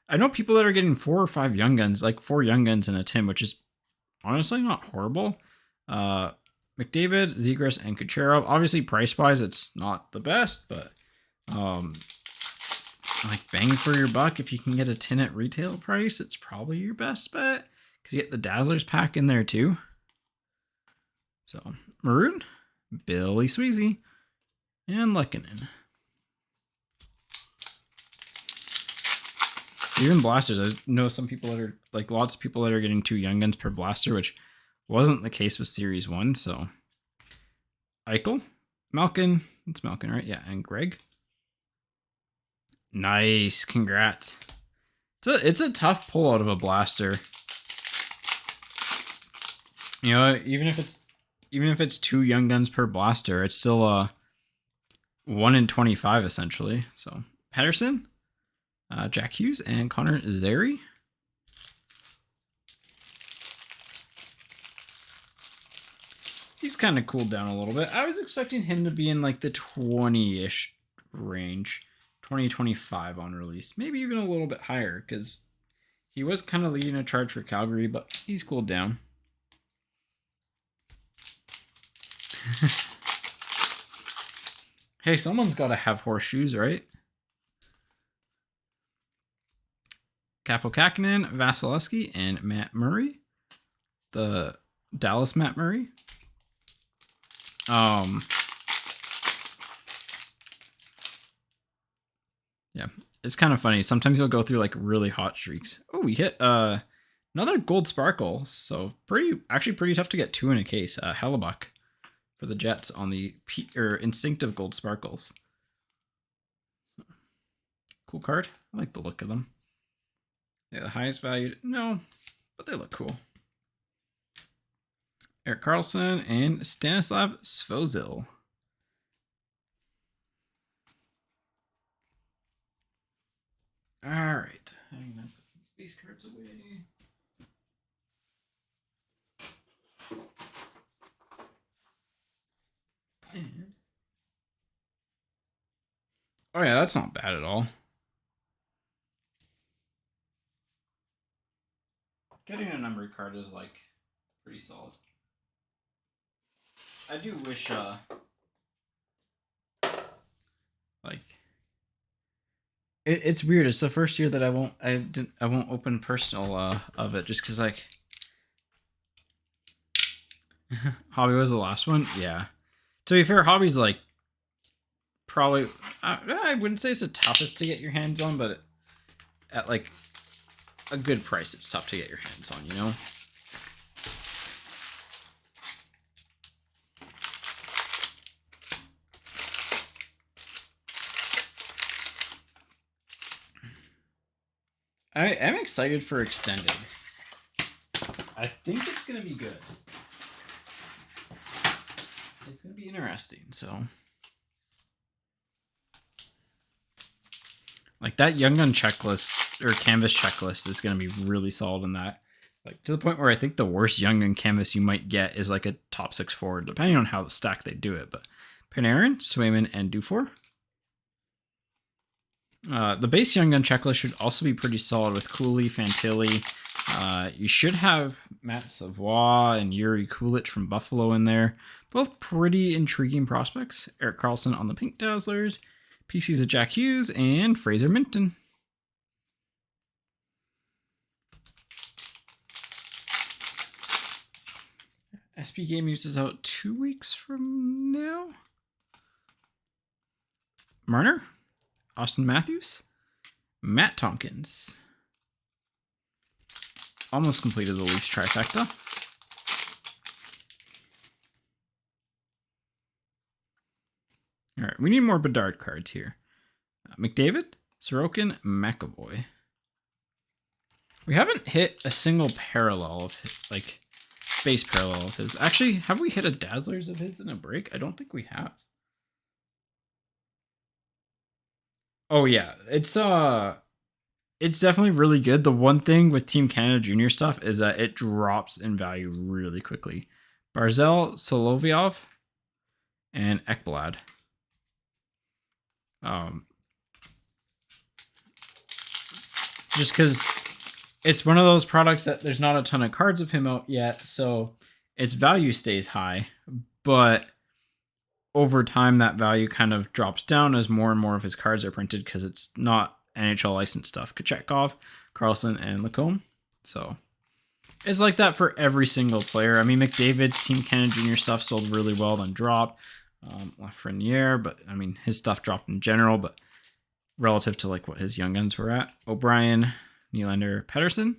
I know people that are getting 4 or 5 young guns, like 4 young guns in a tin, which is honestly not horrible. McDavid, Zegras, and Kucherov. Obviously, price-wise, it's not the best, but like bang for your buck, if you can get a tin at retail price, it's probably your best bet, because you get the Dazzlers pack in there too. So Maroon, Billy Sweezy, and Lehkonen. Even blasters, I know some people that are, like, lots of people that are getting 2 young guns per blaster, which wasn't the case with Series 1. So Eichel, Malkin, it's Malkin, right? Yeah, and Greg. Nice, congrats. It's a tough pull out of a blaster. You know, even if it's 2 young guns per blaster, it's still 1 in 25 essentially. So Patterson, Jack Hughes, and Connor Zary. He's kind of cooled down a little bit. I was expecting him to be in like the 20-ish range. 2025 on release. Maybe even a little bit higher, because he was kind of leading a charge for Calgary, but he's cooled down. Hey, someone's got to have horseshoes, right? Capo Kakinen, Vasilevsky, and Matt Murray. The Dallas Matt Murray. Yeah, it's kind of funny. Sometimes you'll go through like really hot streaks. Oh, we hit another gold sparkle. So actually pretty tough to get 2 in a case. Hellebuck for the Jets on the instinctive gold sparkles. Cool card. I like the look of them. Yeah, the highest valued. No, but they look cool. Erik Karlsson and Stanislav Svozil. All right. I'm going to put these base cards away. And... oh, yeah, that's not bad at all. Getting a numbered card is, like, pretty solid. I do wish, like... It's weird. It's the first year that I won't open personal of it, just because, like, Hobby was the last one. Yeah. To be fair, Hobby's like probably I wouldn't say it's the toughest to get your hands on, but at like a good price, it's tough to get your hands on, you know? I am excited for Extended. I think it's going to be good. It's going to be interesting, so... Like, that Young Gun checklist, or canvas checklist, is going to be really solid in that. Like, to the point where I think the worst Young Gun canvas you might get is like a top 6 forward, depending on how the stack they do it. But Panarin, Swayman, and Dufour. The base Young Gun checklist should also be pretty solid with Cooley, Fantilli. You should have Matt Savoie and Yuri Kulich from Buffalo in there. Both pretty intriguing prospects. Erik Karlsson on the Pink Dazzlers. PCs of Jack Hughes and Fraser Minton. SP Game Use is out 2 weeks from now. Marner, Austin Matthews, Matt Tompkins. Almost completed the Leafs trifecta. All right, we need more Bedard cards here. McDavid, Sorokin, McAvoy. We haven't hit a single parallel of his, like base parallel of his. Actually, have we hit a Dazzlers of his in a break? I don't think we have. Oh yeah, it's definitely really good. The one thing with Team Canada Junior stuff is that it drops in value really quickly. Barzal, Solovyov, and Ekblad. Just because it's one of those products that there's not a ton of cards of him out yet, so its value stays high, but over time that value kind of drops down as more and more of his cards are printed because it's not NHL licensed stuff. Kochetkov, Karlsson, and Lacombe. So it's like that for every single player. I mean, McDavid's Team Canada Junior stuff sold really well, then dropped. Lafreniere, but I mean, his stuff dropped in general, but relative to like what his Young Guns were at. O'Brien, Nylander, Pettersson.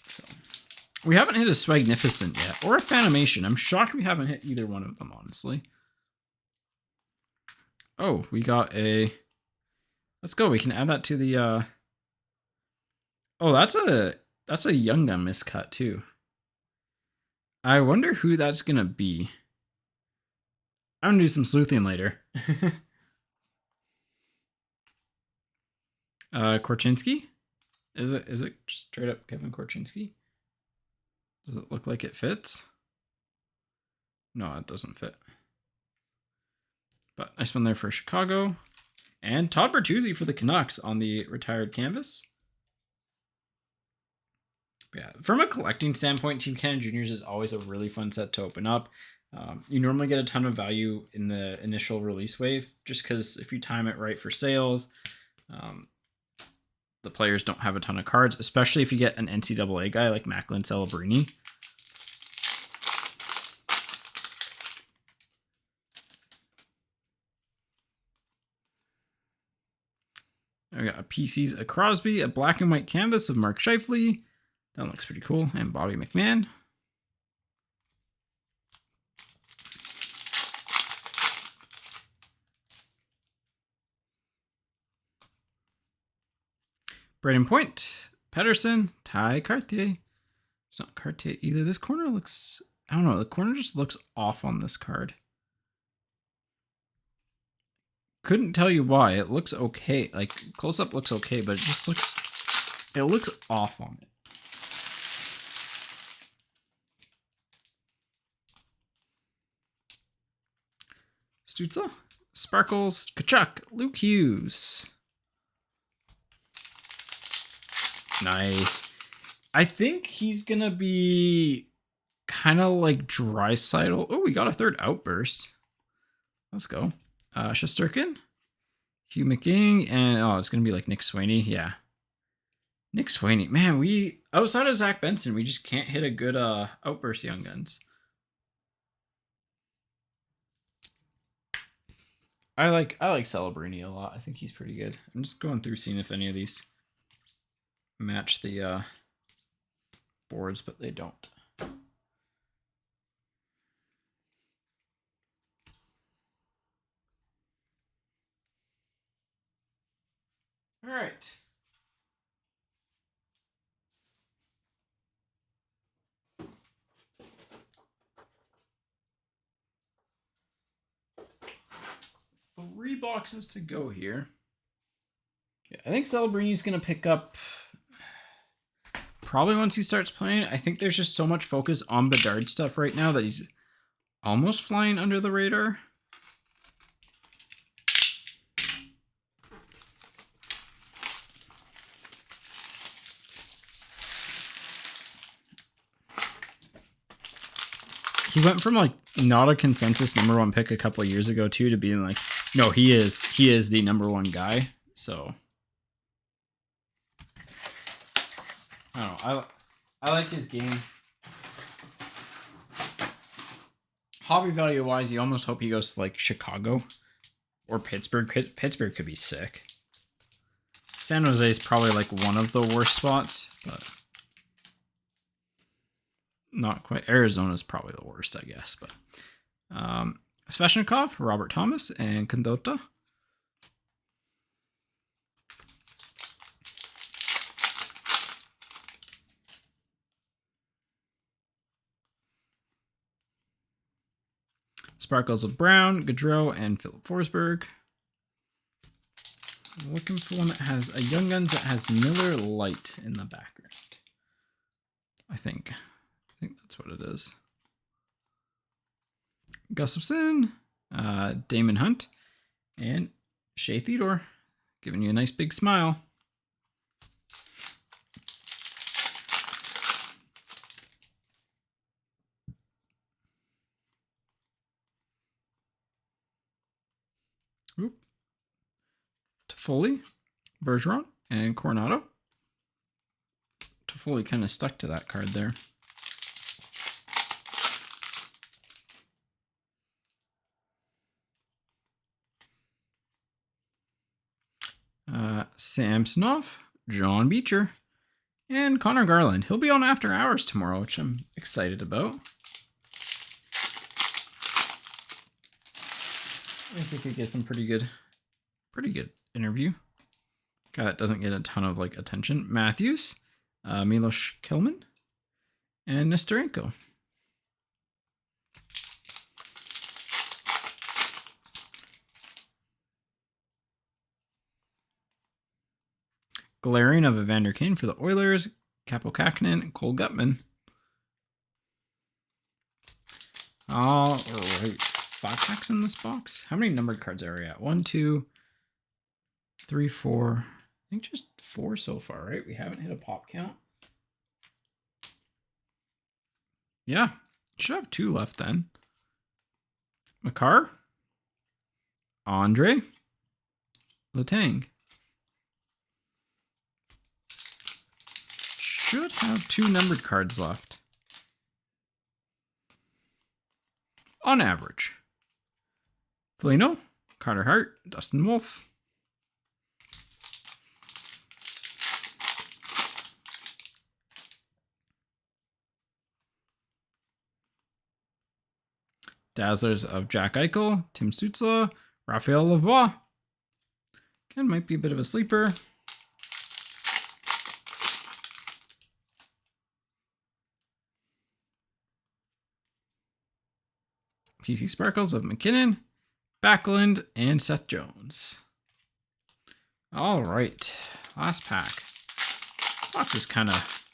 So we haven't hit a Swagnificent yet, or a Phantomation. I'm shocked we haven't hit either one of them, honestly. Oh, we got a... Let's go. We can add that to the... Oh, that's a Young Gun miscut, too. I wonder who that's going to be. I'm going to do some sleuthing later. Korchinski? Is it straight up Kevin Korchinski? Does it look like it fits? No, it doesn't fit. But nice one there for Chicago. And Todd Bertuzzi for the Canucks on the retired canvas. But yeah, from a collecting standpoint, Team Canada Juniors is always a really fun set to open up. You normally get a ton of value in the initial release wave, just because if you time it right for sales, the players don't have a ton of cards, especially if you get an NCAA guy like Macklin Celebrini. I got a PC's, a Crosby, a black and white canvas of Mark Scheifele. That looks pretty cool. And Bobby McMahon. Braden Point, Pettersson, Ty Cartier. It's not Cartier either. This corner looks... I don't know. The corner just looks off on this card. Couldn't tell you why. It looks okay. Like, close-up looks okay, but it just looks... It looks off on it. Stützle, Sparkles, Kachuk, Luke Hughes. Nice. I think he's going to be kind of like Draisaitl. Oh, we got a third outburst. Let's go. Shesterkin, Hugh McGing, and oh, it's going to be like Nick Swaney. Yeah. Nick Swaney. Man, we, outside of Zach Benson, we just can't hit a good outburst Young Guns. I like Celebrini a lot. I think he's pretty good. I'm just going through seeing if any of these match the boards, but they don't. All right. Three boxes to go here. Yeah, I think Celebrini's going to pick up probably once he starts playing. I think there's just so much focus on Bedard stuff right now that he's almost flying under the radar. He went from like not a consensus #1 pick a couple of years ago too to being like, no, he is the #1 guy. So I don't know. I like his game. Hobby value wise, you almost hope he goes to like Chicago or Pittsburgh. Pittsburgh could be sick. San Jose is probably like one of the worst spots, but not quite. Arizona is probably the worst, I guess. But Sveshnikov, Robert Thomas, and Condota. Sparkles of Brown, Gaudreau, and Philip Forsberg. I'm looking for one that has a Young Guns that has Miller Lite in the background. I think that's what it is. Gustafson, Damon Hunt, and Shea Theodore, giving you a nice big smile. Oop. Toffoli, Bergeron, and Coronado. Toffoli kind of stuck to that card there. Samsonov, John Beecher, and Connor Garland. He'll be on After Hours tomorrow, which I'm excited about. I think we could get some pretty good interview. Guy that doesn't get a ton of like attention. Matthews, Milos Kelman, and Nestorenko. Galarian of Evander Kane for the Oilers, Capo Kakinen, and Cole Gutman. All right, 5 packs in this box. How many numbered cards are we at? 1, 2, 3, 4. I think just 4 so far, right? We haven't hit a pop count. Yeah, should have 2 left then. Makar, Andre, Letang. Should have 2 numbered cards left. On average. Foligno, Carter Hart, Dustin Wolf. Dazzlers of Jack Eichel, Tim Stützle, Raphael Lavoie. Again, might be a bit of a sleeper. PC Sparkles of McKinnon, Backlund, and Seth Jones. All right, last pack. Box is kind of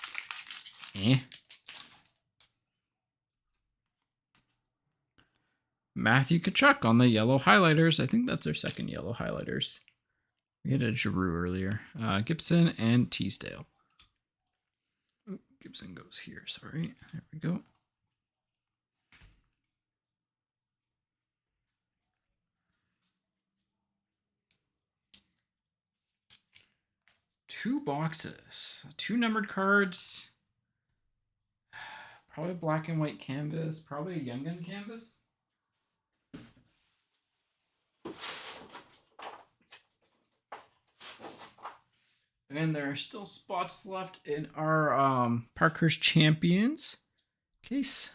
Matthew Tkachuk on the yellow highlighters. I think that's our second yellow highlighters. We had a Giroux earlier. Gibson and Teasdale. Oh, Gibson goes here. Sorry. There we go. Two boxes, 2 numbered cards, probably a black and white canvas, probably a Young Gun canvas. And there are still spots left in our Parker's Champions case.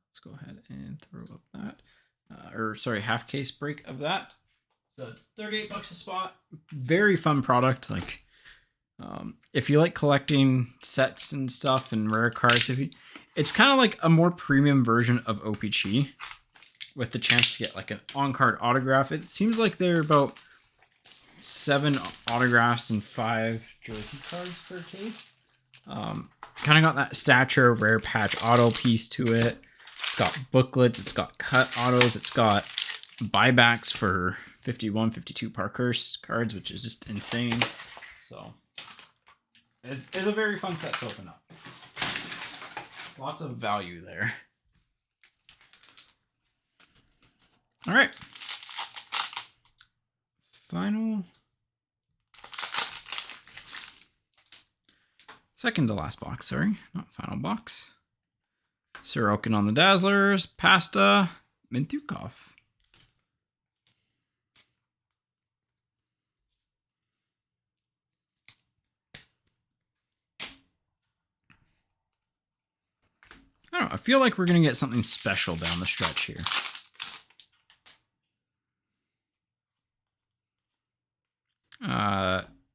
Let's go ahead and throw up that. Or sorry, half case break of that. So it's $38 a spot. Very fun product. Like, if you like collecting sets and stuff and rare cards, it's kind of like a more premium version of OPG with the chance to get like an on-card autograph. It seems like they're about 7 autographs and 5 jersey cards per case. Kind of got that stature rare patch auto piece to it. It's got booklets, it's got cut autos, it's got buybacks for 51, 52 Parkhurst cards, which is just insane. So it's a very fun set to open up. Lots of value there. All right. Second to last box, sorry, not final box. Sorokin on the Dazzlers, Pasta, Mintukov. I don't know, I feel like we're going to get something special down the stretch here.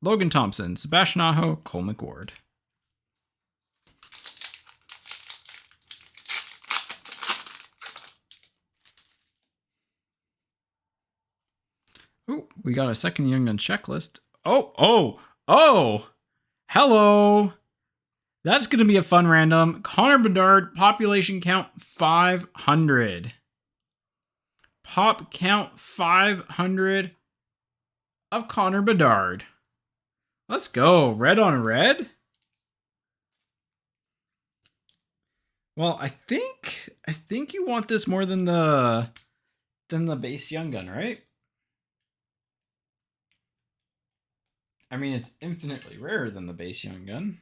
Logan Thompson, Sebastian Aho, Cole McWard. Oh, we got a second Young Gun checklist. Oh! Hello! That's going to be a fun random. Connor Bedard, population count 500. Pop count 500 of Connor Bedard. Let's go. Red on red. Well, I think you want this more than the base Young Gun, right? I mean, it's infinitely rarer than the base Young Gun.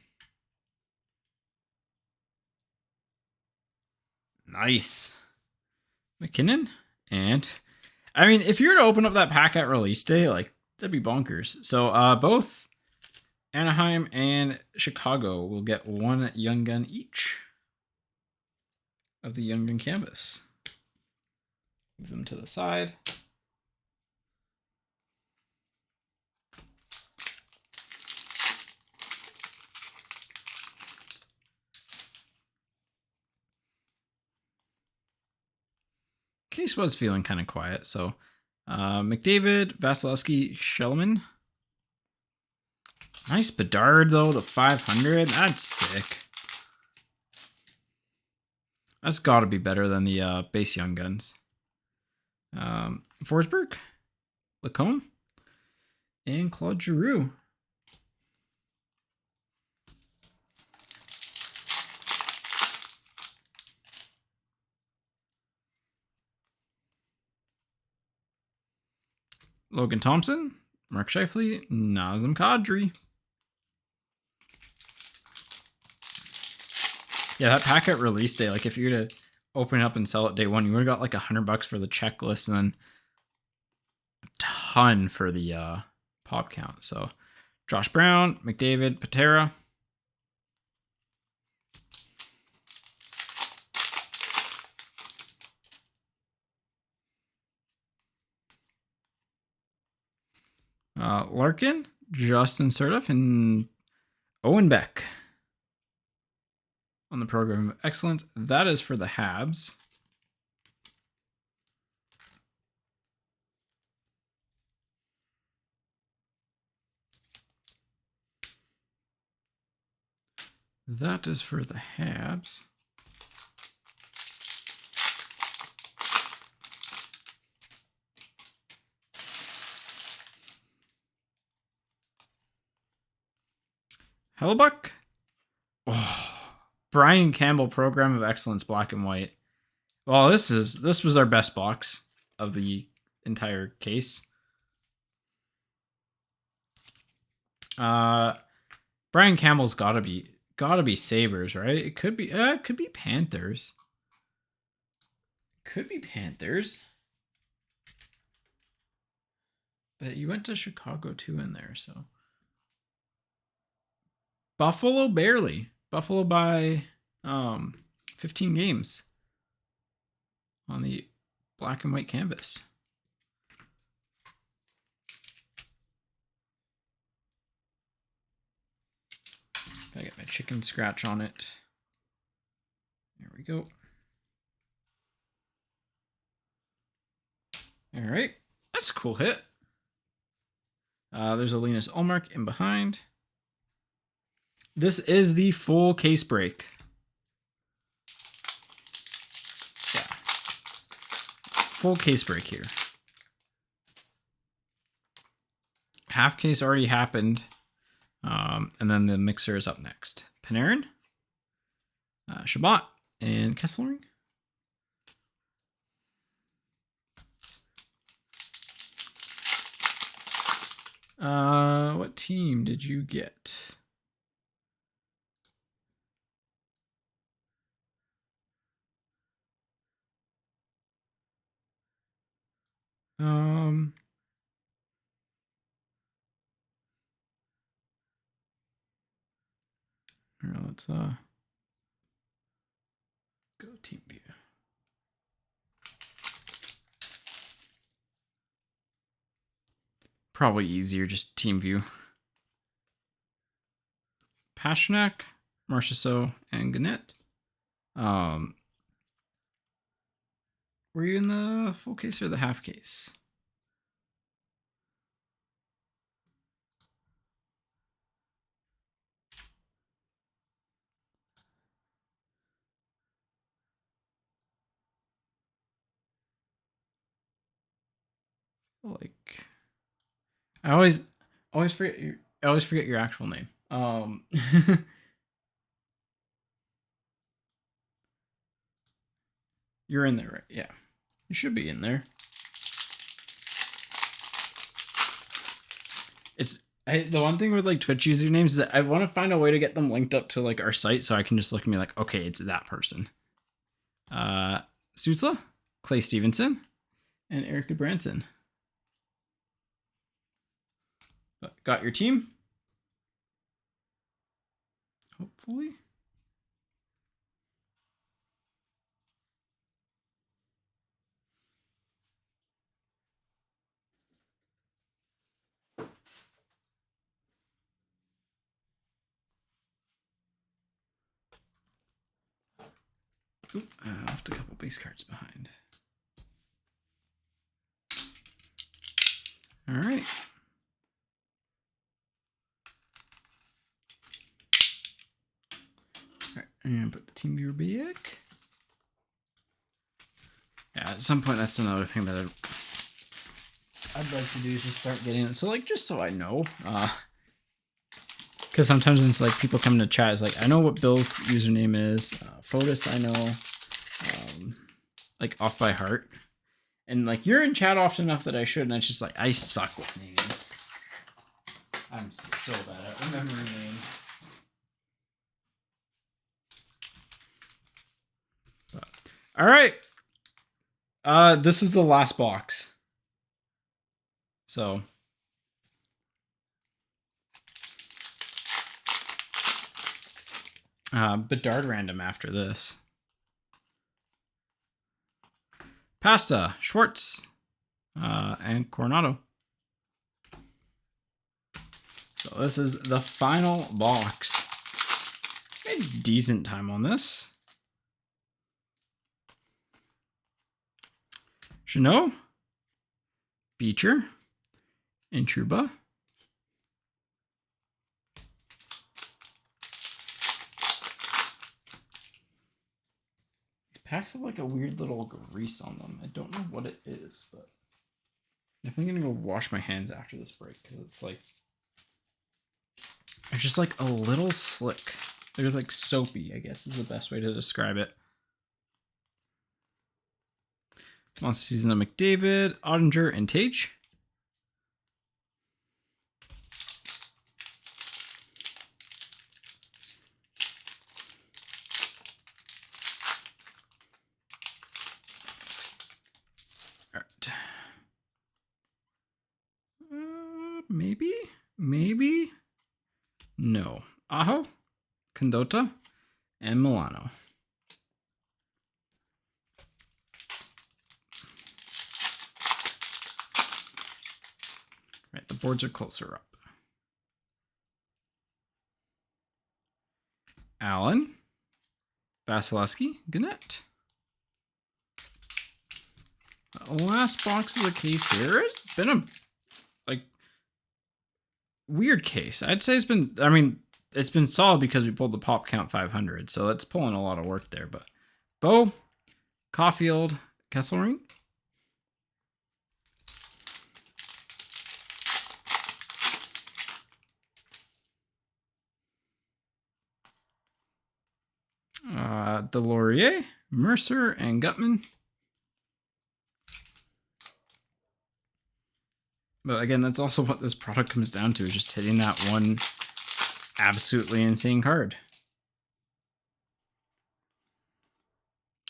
Nice. McKinnon. And, I mean, if you were to open up that pack at release day, like, that'd be bonkers. So, both Anaheim and Chicago will get 1 Young Gun each of the Young Gun canvas. Move them to the side. Case was feeling kind of quiet, so McDavid, Vasilevsky, Shellman. Nice Bedard, though, the 500. That's sick. That's got to be better than the base Young Guns. Forsberg, Lacombe, and Claude Giroux. Logan Thompson, Mark Scheifele, Nazem Kadri. Yeah, that pack at release day, like if you were to open it up and sell it day one, you would have got like $100 for the checklist and then a ton for the pop count. So Josh Brown, McDavid, Patera. Larkin, Justin Surduff, and Owen Beck on the program of excellence. That is for the Habs. That is for the Habs. Hellebuck. Oh, Brian Campbell, program of excellence, black and white. Well, this was our best box of the entire case. Brian Campbell's gotta be Sabres, right? It could be Panthers. Could be Panthers. But you went to Chicago too in there, so Buffalo barely. Buffalo by 15 games on the black and white canvas. Gotta get my chicken scratch on it. There we go. All right, that's a cool hit. There's a Linus Ullmark in behind. This is the full case break. Yeah. Full case break here. Half case already happened. And then the mixer is up next. Panarin, Shabbat, and Kesselring. What team did you get? Here, let's go team view. Probably easier just team view. Pasternak, Marchessault, and Gannett. Were you in the full case or the half case? Like, I always forget your actual name. You're in there, right? Yeah, you should be in there. The one thing with like Twitch usernames is that I want to find a way to get them linked up to like our site so I can just look and be like, okay, it's that person. Sutzla, Clay Stevenson, and Erica Branson. Got your team? Hopefully. Oop, I left a couple base cards behind. All right. All right, and put the team viewer back. Yeah, at some point, that's another thing that I'd like to do is just start getting it. So, like, just so I know. Because sometimes when it's like people come into chat, it's like, I know what Bill's username is. Fotis, I know. Like, off by heart. And, like, you're in chat often enough that I should. And it's just like, I suck with names. I'm so bad at remembering names. But, all right. This is the last box. So. Bedard random after this. Pasta, Schwartz, and Coronado. So this is the final box. Made decent time on this. Chanot, Beecher, and Trouba. Packs have like a weird little grease on them. I don't know what it is, but I'm definitely gonna go wash my hands after this break because it's like it's just like a little slick. There's like soapy, I guess is the best way to describe it. Monster season of McDavid, Ottinger, and Tage. Maybe? No. Aho, Condota, and Milano. Right, the boards are closer up. Allen, Vasilevsky, Gannett. The last box of the case here. It's been a weird case. I'd say it's been solid because we pulled the pop count 500, so that's pulling a lot of work there. But Bo, Caulfield, Kesselring. Delorier, Mercer, and Gutman. But again, that's also what this product comes down to, is just hitting that one absolutely insane card.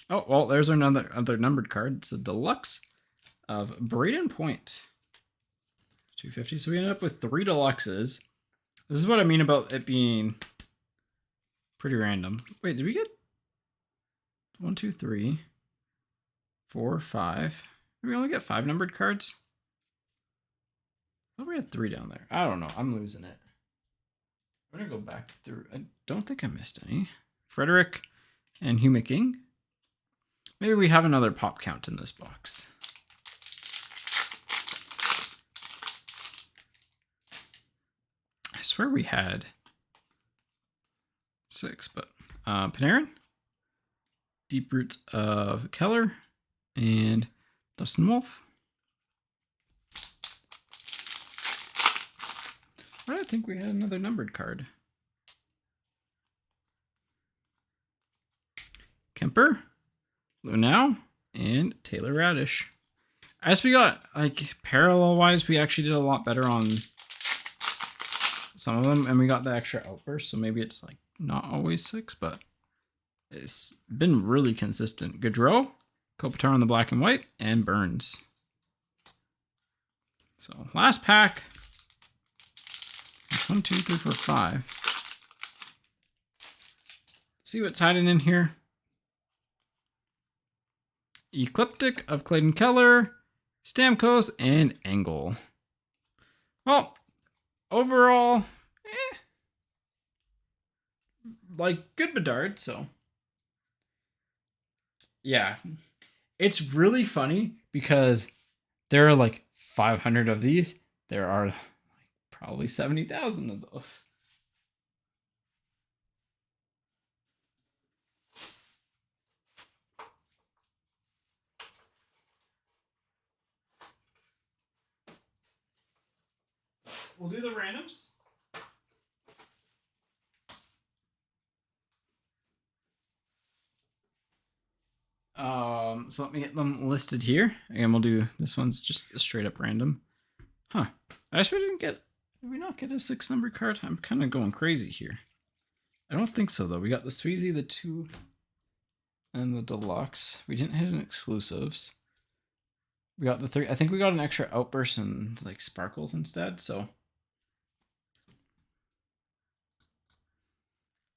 Oh, well, there's another numbered card. It's a deluxe of Braden Point. 250. So we ended up with 3 deluxes. This is what I mean about it being pretty random. Wait, did we get 1, 2, 3, 4, 5? Did we only get 5 numbered cards? I thought we had 3 down there. I don't know. I'm losing it. I'm going to go back through. I don't think I missed any. Frederick and Hugh McKing. Maybe we have another pop count in this box. I swear we had 6, but Panarin, Deep Roots of Keller, and Dustin Wolf. I don't think we had another numbered card. Kemper, Lunau, and Taylor Radish. As we got, like, parallel-wise, we actually did a lot better on some of them, and we got the extra outburst, so maybe it's, like, not always 6, but it's been really consistent. Gaudreau, Kopitar on the black and white, and Burns. So, last pack. 1, 2, 3, 4, 5. See what's hiding in here. Ecliptic of Clayton Keller, Stamkos, and Engel. Well, overall, like, good Bedard, so. Yeah. It's really funny because there are like 500 of these. There are like probably 70,000 of those. We'll do the randoms. So let me get them listed here. Again, we'll do, this one's just a straight up random. Huh. I actually did we not get a 6 number card? I'm kind of going crazy here. I don't think so though. We got the Sweezy, the 2, and the deluxe. We didn't hit an exclusives. We got the 3. I think we got an extra outburst and like sparkles instead. So,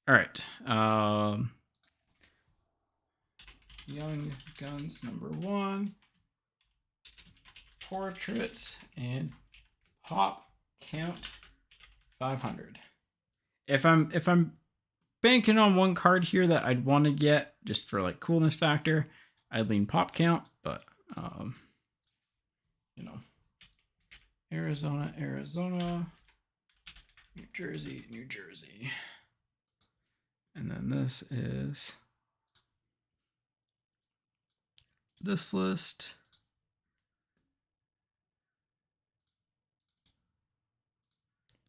all right. Young Guns #1, Portrait, and Pop Count 500. If I'm banking on one card here that I'd want to get just for like coolness factor, I'd lean Pop Count, but you know, Arizona, New Jersey, and then this is this list.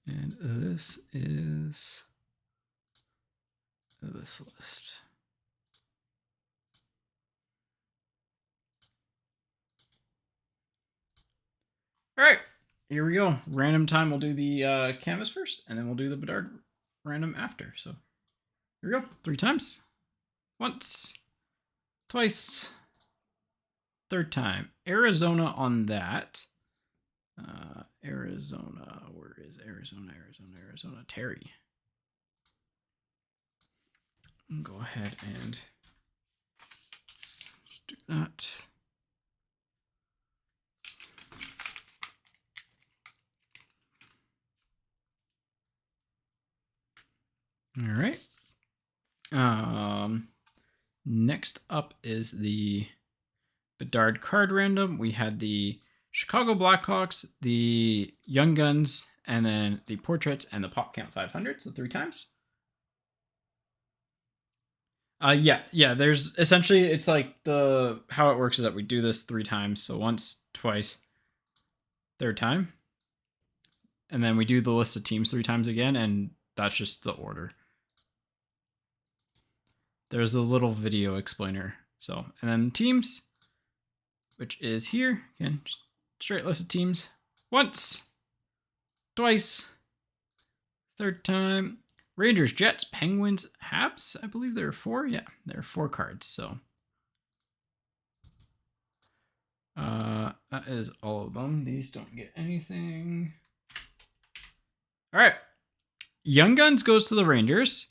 And this is this list. All right, here we go. Random time. We'll do the canvas first, and then we'll do the Bedard random after. So here we go. 3 times. Once, twice, 3rd time. Arizona on that. Arizona. Where is Arizona? Terry. Go ahead and just do that. All right. Next up is the Bedard card random. We had the Chicago Blackhawks, the Young Guns, and then the Portraits and the Pop Count 500. So 3 times. Yeah. There's essentially, it's like how it works is that we do this 3 times. So once, twice, 3rd time. And then we do the list of teams 3 times again, and that's just the order. There's a little video explainer. So, and then teams, which is here. Again, just straight list of teams. Once, twice, 3rd time. Rangers, Jets, Penguins, Habs. I believe there are 4. Yeah, there are 4 cards. So that is all of them. These don't get anything. All right. Young Guns goes to the Rangers.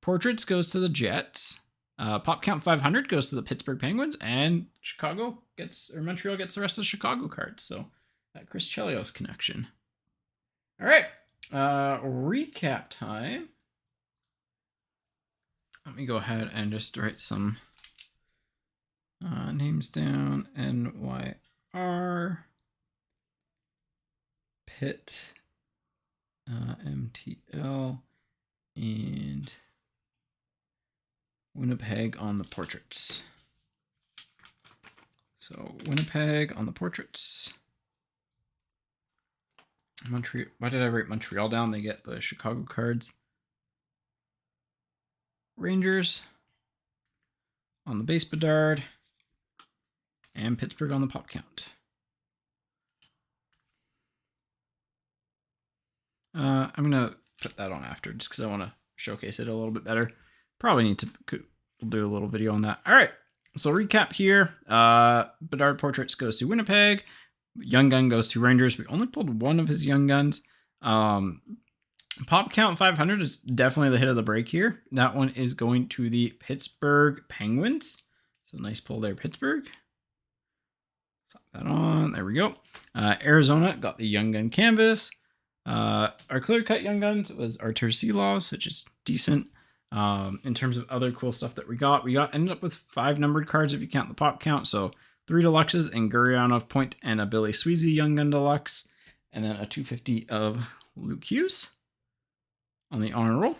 Portraits goes to the Jets. Pop Count 500 goes to the Pittsburgh Penguins, and Montreal gets the rest of the Chicago cards. So that Chris Chelios connection. All right, recap time. Let me go ahead and just write some names down. NYR, Pitt, MTL, and Winnipeg on the Portraits. So Winnipeg on the Portraits. Montreal. Why did I write Montreal down? They get the Chicago cards. Rangers on the base Bedard. And Pittsburgh on the Pop Count. I'm going to put that on after just because I want to showcase it a little bit better. Probably need to do a little video on that. All right. So recap here. Bedard Portraits goes to Winnipeg. Young Gun goes to Rangers. We only pulled one of his Young Guns. Pop Count 500 is definitely the hit of the break here. That one is going to the Pittsburgh Penguins. So nice pull there, Pittsburgh. Slap that on. There we go. Arizona got the Young Gun canvas. Our clear cut Young Guns was Artur Silovs, which is decent. In terms of other cool stuff that we ended up with 5 numbered cards if you count the Pop Count. So 3 deluxes and Gurrianov Point and a Billy Sweezy Young Gun Deluxe, and then a 250 of Luke Hughes on the honor roll.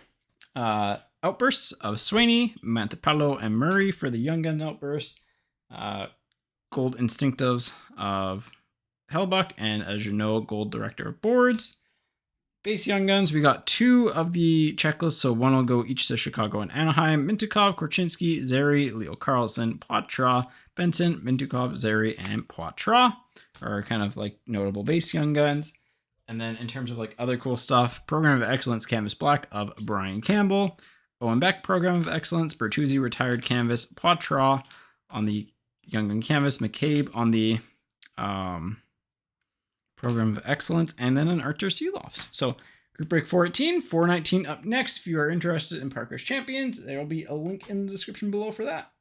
Outbursts of Sweeney, Montepello, and Murray for the Young Gun outburst. Gold Instinctives of Hellbuck and a Jeannot Gold Director of Boards. Base Young Guns, we got 2 of the checklists, so 1 will go each to Chicago and Anaheim. Mintyukov, Korchinski, Zary, Leo Carlson, Poitras, Benson, Mintyukov, Zary, and Poitras are kind of like notable base Young Guns. And then in terms of like other cool stuff, Program of Excellence Canvas Black of Brian Campbell. Owen Beck, Program of Excellence, Bertuzzi Retired Canvas, Poitras on the Young Gun Canvas, McCabe on the Program of Excellence, and then an Artur Silovs. So Group Break 418, 419 up next. If you are interested in Parker's Champions, there will be a link in the description below for that.